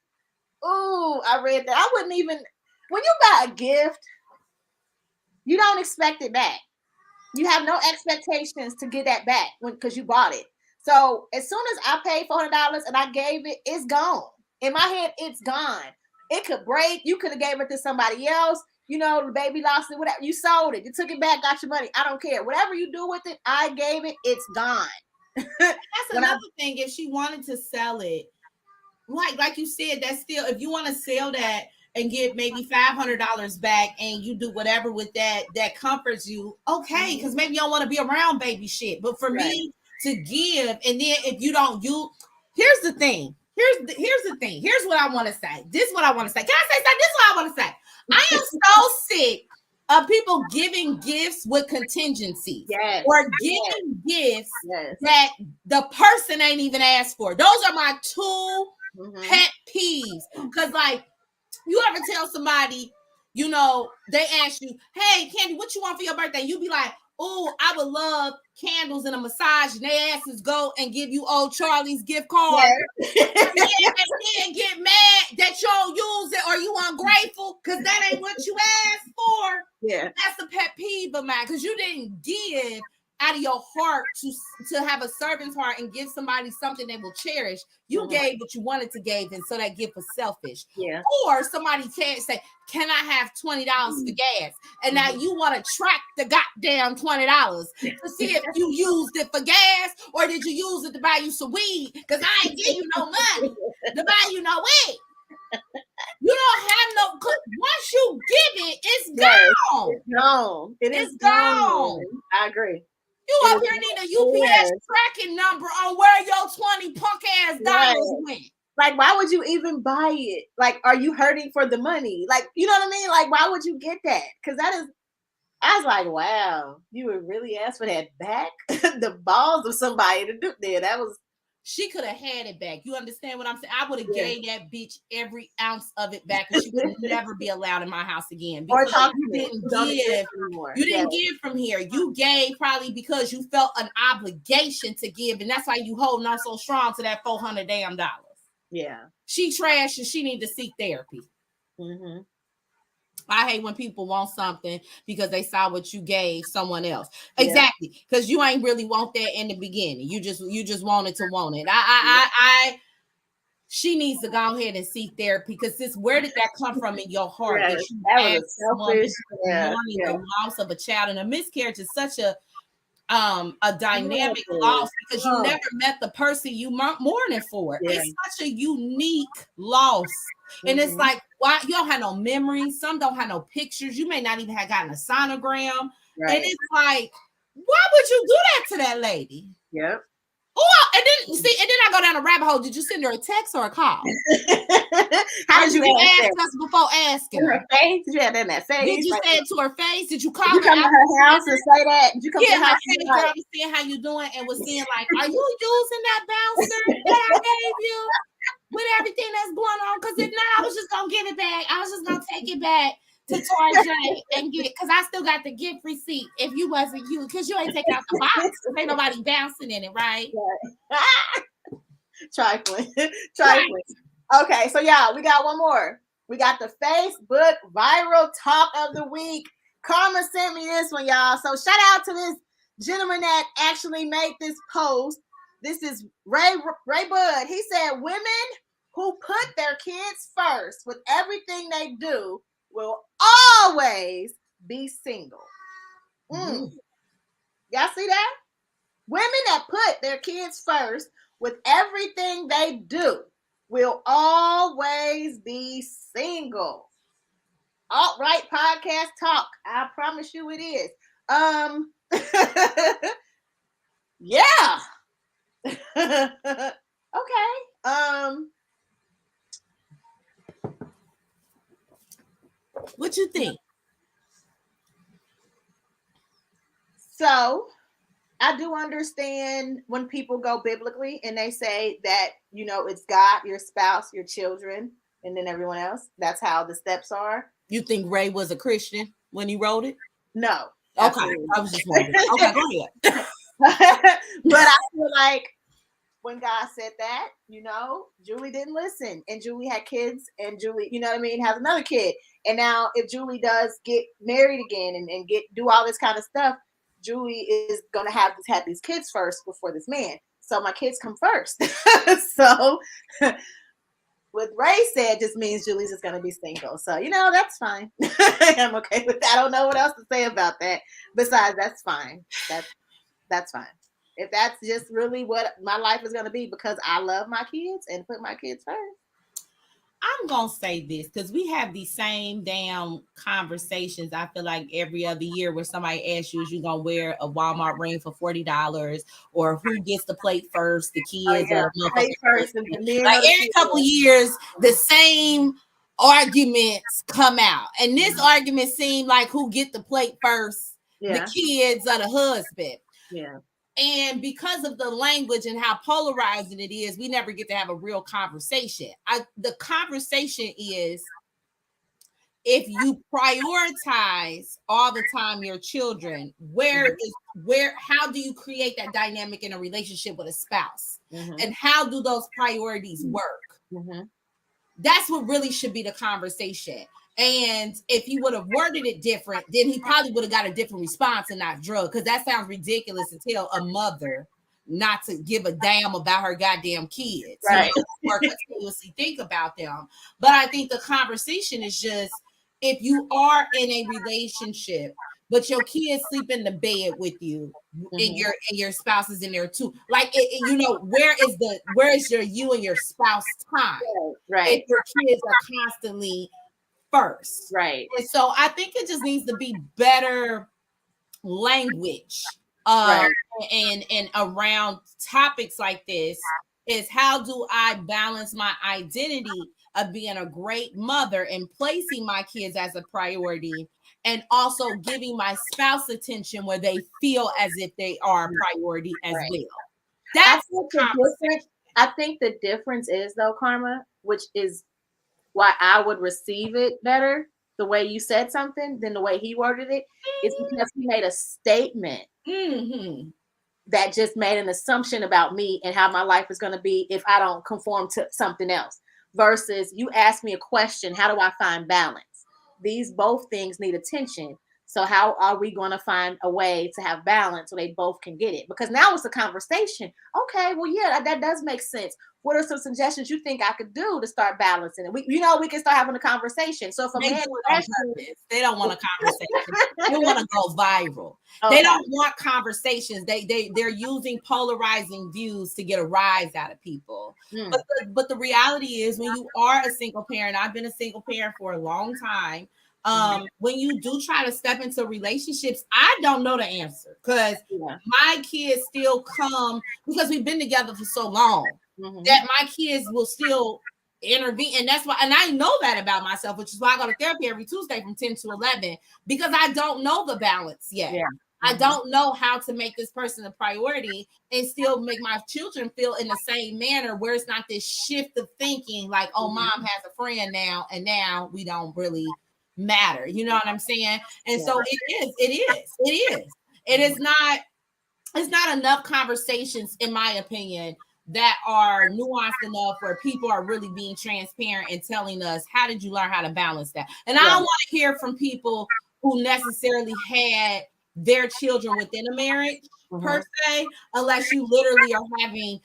I read that. I wouldn't even, when you buy a gift, you don't expect it back. You have no expectations to get that back because you bought it. So as soon as I paid $400 and I gave it, it's gone. In my head, it's gone. It could break. You could have gave it to somebody else. You know, the baby lost it, whatever. You sold it. You took it back, got your money. I don't care. Whatever you do with it, I gave it, it's gone. That's another thing. If she wanted to sell it, like you said, that's still, if you want to sell that and get maybe $500 back and you do whatever with that comforts you, okay, because maybe you don't want to be around baby shit. But for me to give, and then if you don't, here's the thing. Here's the thing. Here's what I want to say. This is what I want to say. Can I say something? This is what I want to say. I am so sick of people giving gifts with contingencies or giving gifts that the person ain't even asked for. Those are my two pet peeves. Because like, you ever tell somebody, you know, they ask you, hey, Candy, what you want for your birthday? You be like, oh, I would love candles and a massage, and their asses go and give you old Charlie's gift card. And then get mad that you don't use it or you ungrateful because that ain't what you asked for. Yeah. That's a pet peeve of mine because you didn't give out of your heart to have a servant's heart and give somebody something they will cherish. You gave what you wanted to give, and so that gift was selfish. Yeah. Or somebody can't say, can I have $20 for gas? And now you want to track the goddamn $20 to see if you used it for gas or did you use it to buy you some weed? Because I ain't give you no money to buy you no weed. You don't have no, once you give it, it's gone. It's gone. It's gone. I agree. You up here need a UPS tracking number on where your 20 punk ass dollars went. Like, why would you even buy it? Like, are you hurting for the money? Like, you know what I mean? Like, why would you get that? Because I was like, wow, you would really ask for that back? The balls of somebody to do there. That was. She could have had it back. You understand what I'm saying? I would have gave that bitch every ounce of it back, and she would never be allowed in my house again. Because you didn't give. You didn't give from here. You gave probably because you felt an obligation to give, and that's why you holding on so strong to that $400 damn dollars. Yeah. She trash and she need to seek therapy. Mm-hmm. I hate when people want something because they saw what you gave someone else. Yeah. Exactly. Because you ain't really want that in the beginning. You just wanted to want it. she needs to go ahead and seek therapy because where did that come from in your heart? Yes, That you that was asked selfish. mourning the loss of a child, and a miscarriage is such a dynamic loss because you never met the person you mourning for. It's such a unique loss. And it's like, why you don't have no memories? Some don't have no pictures. You may not even have gotten a sonogram. Right. And it's like, why would you do that to that lady? Yep. Oh, and then I go down a rabbit hole. Did you send her a text or a call? How did you ask us before asking her? Face? Did you have that in that face? Did you say it to her face? Did you call her? Did you come to her house and say that? Did you come to her house? Hey girl, I'm seeing how you doing and was seeing like, are you using that bouncer that I gave you with everything that's going on? Because if not, I was just gonna give it back. I was just gonna take it back to Tarjay and get, because I still got the gift receipt if you wasn't you, because you ain't taking out the box. Ain't nobody bouncing in it, right? Trifling. Okay, so y'all, we got one more. We got the Facebook viral talk of the week. Karma sent me this one, y'all. So shout out to this gentleman that actually made this post. This is Ray Bud. He said, women who put their kids first with everything they do will always be single. Y'all see that? Women that put their kids first with everything they do will always be single. All right, podcast talk. I promise you it is. Yeah. Okay. What you think? So I do understand when people go biblically and they say that, you know, it's God, your spouse, your children, and then everyone else. That's how the steps are. You think Ray was a Christian when he wrote it? No. Okay. Absolutely. I was just wondering. Okay, go ahead. But I feel like when God said that, you know, Julie didn't listen, and Julie had kids, and Julie, you know what I mean, has another kid. And now if Julie does get married again and do all this kind of stuff, Julie is going to have these kids first before this man. So my kids come first. So what Ray said just means Julie's just going to be single. So, you know, that's fine. I'm okay with that. I don't know what else to say about that. Besides, that's fine. That's fine. If that's just really what my life is going to be, because I love my kids and put my kids first. I'm going to say this because we have these same damn conversations. I feel like every other year where somebody asks you, is you going to wear a Walmart ring for $40 or who gets the plate first, the kids or plate first. And like every couple years, the same arguments come out. And this argument seemed like who get the plate first, the kids or the husband. Yeah. And because of the language and how polarizing it is, we never get to have a real conversation. The conversation is, if you prioritize all the time your children, how do you create that dynamic in a relationship with a spouse? And how do those priorities work? That's what really should be the conversation. And if he would have worded it different, then he probably would have got a different response and not drug. Because that sounds ridiculous to tell a mother not to give a damn about her goddamn kids. Right. Or continuously think about them. But I think the conversation is just, if you are in a relationship, but your kids sleep in the bed with you, and your spouse is in there too. Like, you know, where is your you and your spouse time? Right. If your kids are constantly first. Right. And so I think it just needs to be better language and around topics like this is, how do I balance my identity of being a great mother and placing my kids as a priority, and also giving my spouse attention where they feel as if they are a priority as well. That's I think the difference is, though, Karma, which is why I would receive it better the way you said something than the way he worded it, is because he made a statement that just made an assumption about me and how my life is going to be if I don't conform to something else, versus you ask me a question, how do I find balance? These both things need attention. So how are we going to find a way to have balance so they both can get it? Because now it's a conversation. Okay, well, yeah, that does make sense. What are some suggestions you think I could do to start balancing it? We can start having a conversation. So if a They man, do it on purpose. They don't want a conversation. They want to go viral. Okay. They don't want conversations. They're using polarizing views to get a rise out of people. But the reality is, when you are a single parent, I've been a single parent for a long time. When you do try to step into relationships, I don't know the answer, because my kids still come, because we've been together for so long that my kids will still intervene. And that's why, and I know that about myself, which is why I go to therapy every Tuesday from 10 to 11, because I don't know the balance yet. I don't know how to make this person a priority and still make my children feel in the same manner, where it's not this shift of thinking like, oh, mom has a friend now, and now we don't really matter. You know what I'm saying? And so it is not, it's not enough conversations, in my opinion, that are nuanced enough where people are really being transparent and telling us, how did you learn how to balance that? And I don't want to hear from people who necessarily had their children within a marriage per se, unless you literally are having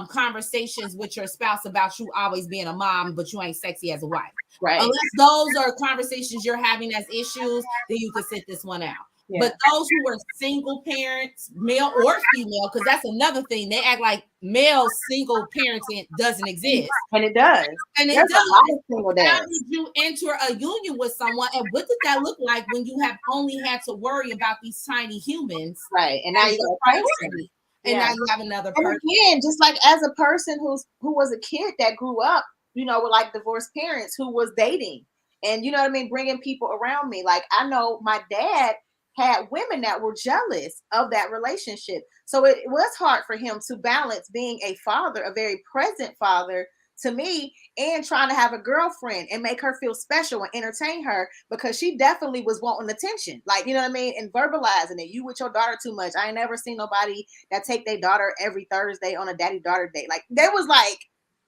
conversations with your spouse about you always being a mom, but you ain't sexy as a wife. Right. Unless those are conversations you're having as issues, then you can sit this one out. But those who are single parents, male or female, because that's another thing, they act like male single parenting doesn't exist. And it does. And it does. How did you enter a union with someone? And what did that look like when you have only had to worry about these tiny humans? Right. And now you got a priority. And now you have another person. And again, just like as a person who was a kid that grew up, with like divorced parents who was dating, and you know what I mean, bringing people around me. Like, I know my dad had women that were jealous of that relationship. So it was hard for him to balance being a father, a very present father to me, and trying to have a girlfriend and make her feel special and entertain her, because she definitely was wanting attention. Like, you know what I mean? And verbalizing it. You with your daughter too much. I ain't never seen nobody that take their daughter every Thursday on a daddy-daughter date. Like, there was like,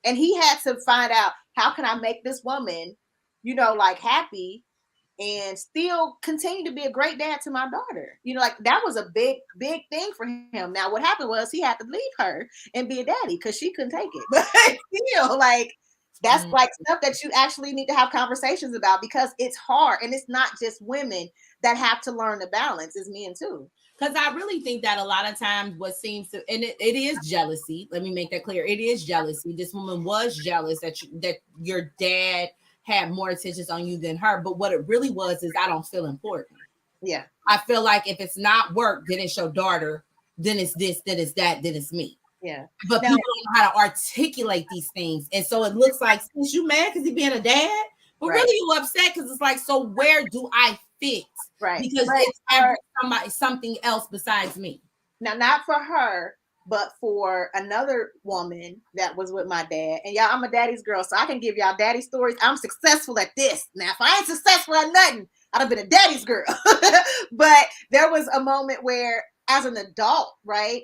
and he had to find out, how can I make this woman, like happy and still continue to be a great dad to my daughter? Like, that was a big thing for him. Now, what happened was he had to leave her and be a daddy because she couldn't take it. But still, like, that's like stuff that you actually need to have conversations about, because it's hard. And it's not just women that have to learn to balance, it's men too. Because I really think that a lot of times what seems to, and it is jealousy. Let me make that clear. It is jealousy. This woman was jealous that your dad had more attention on you than her. But what it really was is, I don't feel important. Yeah. I feel like if it's not work, then it's your daughter, then it's this, then it's that, then it's me. Yeah. But people don't know how to articulate these things. And so it looks like, since you mad because he being a dad, but really you upset because it's like, so where do I fit? Right. Because it's something else besides me. Now, not for her, but for another woman that was with my dad. And y'all, I'm a daddy's girl, so I can give y'all daddy stories. I'm successful at this. Now, if I ain't successful at nothing, I'd have been a daddy's girl. But there was a moment where, as an adult, right,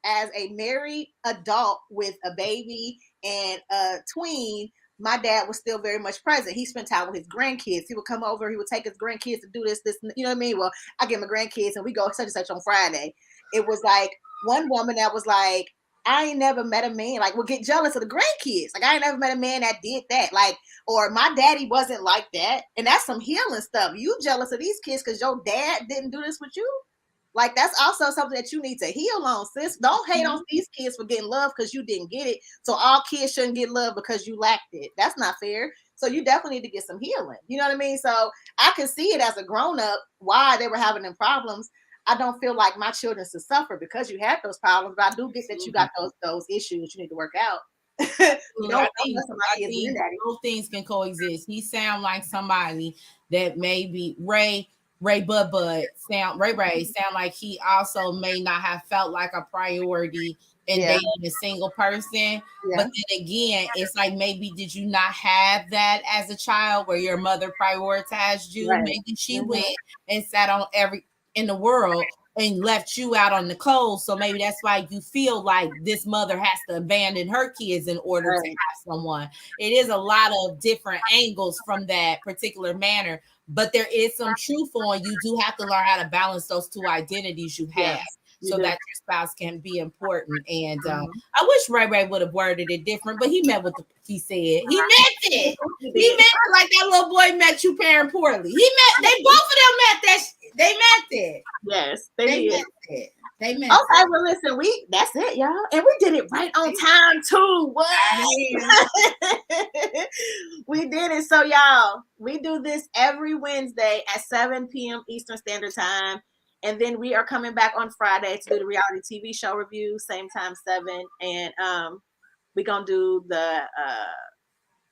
as a married adult with a baby and a tween, my dad was still very much present. He spent time with his grandkids. He would come over. He would take his grandkids to do this, you know what I mean? Well, I get my grandkids and we go such and such on Friday. It was like one woman that was like, I ain't never met a man, like, would get jealous of the grandkids. Like, I ain't never met a man that did that. Like, or my daddy wasn't like that. And that's some healing stuff. You jealous of these kids because your dad didn't do this with you? Like, that's also something that you need to heal on, sis. Don't hate on these kids for getting love because you didn't get it. So all kids shouldn't get love because you lacked it. That's not fair. So you definitely need to get some healing. You know what I mean? So I can see it as a grown-up, why they were having them problems. I don't feel like my children should suffer because you had those problems, but I do get that you got those issues you need to work out. I think both things can coexist. He sound like somebody that maybe Ray sound like he also may not have felt like a priority in dating a single person. But then again, it's like, maybe did you not have that as a child where your mother prioritized you? Maybe she went and sat on in the world and left you out on the cold. So maybe that's why you feel like this mother has to abandon her kids in order to have someone. It is a lot of different angles from that particular manner, but there is some truth on you do have to learn how to balance those two identities you have. So that your spouse can be important. And I wish Ray Ray would have worded it different, but he meant what he said. He meant it. He meant it like that little boy met you parent poorly. They both of them meant that. They meant it. Yes, they meant it. They meant okay, well, listen, that's it, y'all. And we did it right on time, too. What? We did it. So, y'all, we do this every Wednesday at 7 p.m. Eastern Standard Time. And then we are coming back on Friday to do the reality TV show review, same time, 7. And we're going to do the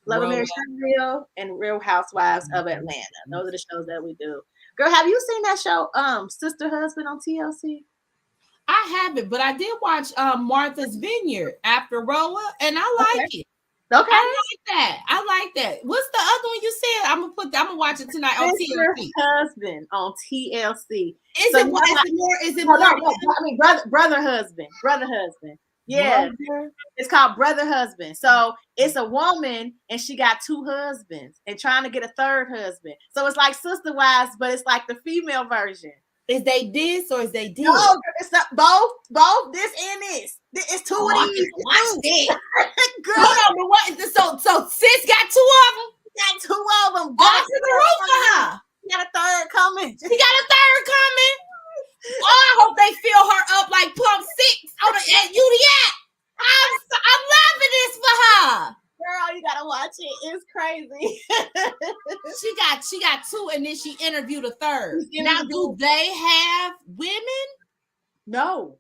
Love and Marriage Real and Real Housewives of Atlanta. Those are the shows that we do. Girl, have you seen that show, Sister Husband on TLC? I haven't, but I did watch Martha's Vineyard after Rolla, and I like it. Okay. I like that. What's the other one you said? I'm gonna watch it tonight on TLC. Husband on TLC. Is it more? I mean, brother husband. Yeah, it's called Brother Husband. So it's a woman and she got 2 husbands and trying to get a 3rd husband. So it's like Sister Wives, but it's like the female version. Is they this or is they this? No, it's both this and this. It's 2 of these. Watch that. Girl, hold on, but what? So sis got 2 of them. Got 2 of them. Go to the roof for her. She got a 3rd coming. She got a 3rd coming. Oh, I hope they fill her up like Pump 6 at UDI. I'm loving this for her. Girl, you gotta watch it. It's crazy. She got 2, and then she interviewed a 3rd. Now, do they have women? No.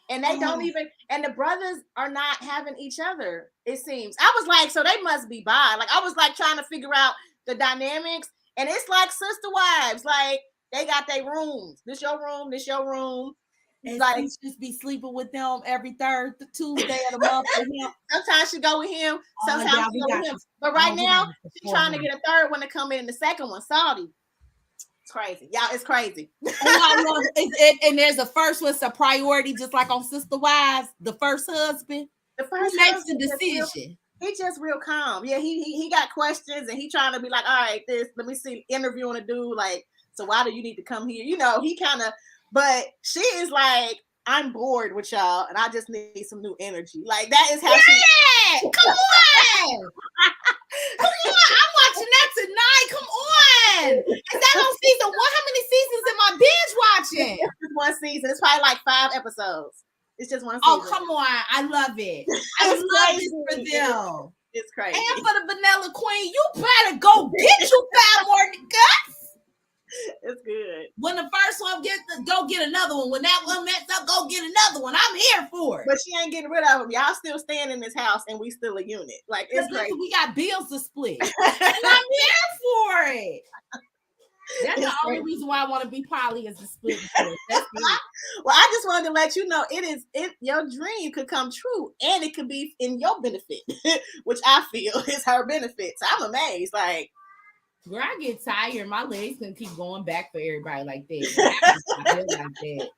And they don't even, and the brothers are not having each other, it seems. I was like, so they must be bi. Like, I was like trying to figure out the dynamics. And it's like Sister Wives. Like, they got their rooms. This your room, this your room. And like, just be sleeping with them every 3rd Tuesday of the month with him. Sometimes she go with him, sometimes she go with him. But right now, she's trying to get a 3rd one to come in the 2nd one, Saudi. It's crazy. Y'all, it's crazy. And there's a first one, it's a priority, just like on Sister Wives, the first husband. The first who makes the decision. He's just real calm. Yeah, he got questions and he trying to be like, all right, let me see, interviewing a dude, like, so why do you need to come here? You know, he kind of, but she is like, I'm bored with y'all and I just need some new energy. Like, that is how she. Come on! Come on, I'm watching that tonight. Come on. Is that on season 1? How many seasons am I binge watching? It's just 1 season. It's probably like 5 episodes. It's just 1 season. Oh, come on. I love it. I love this for them. It's crazy. And for the Vanilla Queen, you better go get you 5 more guts. It's good. When the first one go get another one. When that one messed up, go get another one. I'm here for it. But she ain't getting rid of them. Y'all still staying in this house and we still a unit. Like, it's crazy. We got bills to split. And I'm here for it. That's the only reason why I want to be poly is to split. That's it. Well, I just wanted to let you know your dream could come true and it could be in your benefit, which I feel is her benefit. So I'm amazed. Like, girl, I get tired. My legs can keep going back for everybody like that. I'm not built like that.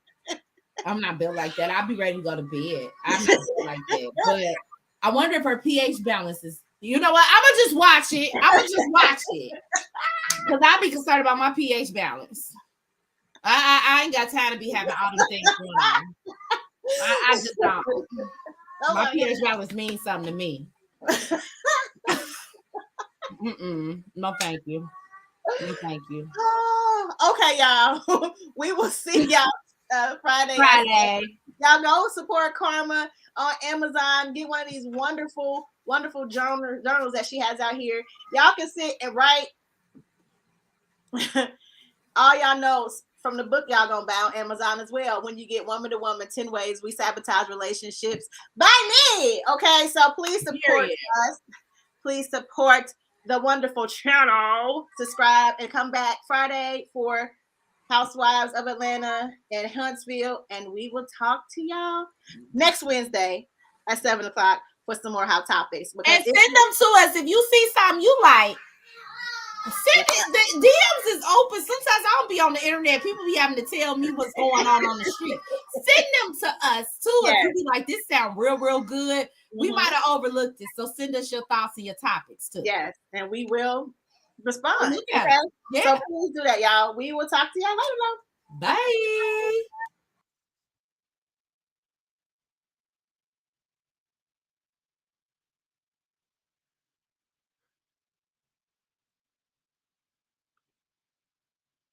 I'm not built like that. I'll be ready to go to bed. I'm not built like that. But I wonder if her pH balance is. You know what? I'm gonna just watch it. Because I'll be concerned about my pH balance. I ain't got time to be having all these things going on. I just don't. My pH balance means something to me. No, thank you. No, thank you. Okay, y'all. We will see y'all Friday. Y'all go support Karma on Amazon. Get one of these wonderful journals that she has out here. Y'all can sit and write all y'all knows from the book y'all gonna buy on Amazon as well. When you get Woman to Woman, 10 Ways We Sabotage Relationships by me. Okay, so please support us. Please support the wonderful channel. Subscribe and come back Friday for Housewives of Atlanta and Huntsville. And we will talk to y'all next Wednesday at 7 o'clock for some more hot topics. And send them to us if you see something you like. Send it. The DMs is open. Sometimes I don't be on the internet. People be having to tell me what's going on the street. Send them to us too. Yes. If you be like, this sound real good. We might have overlooked it. So send us your thoughts and your topics too. Yes, and we will respond. Look at Okay. it. Yeah. So please do that, y'all. We will talk to y'all later. Bye.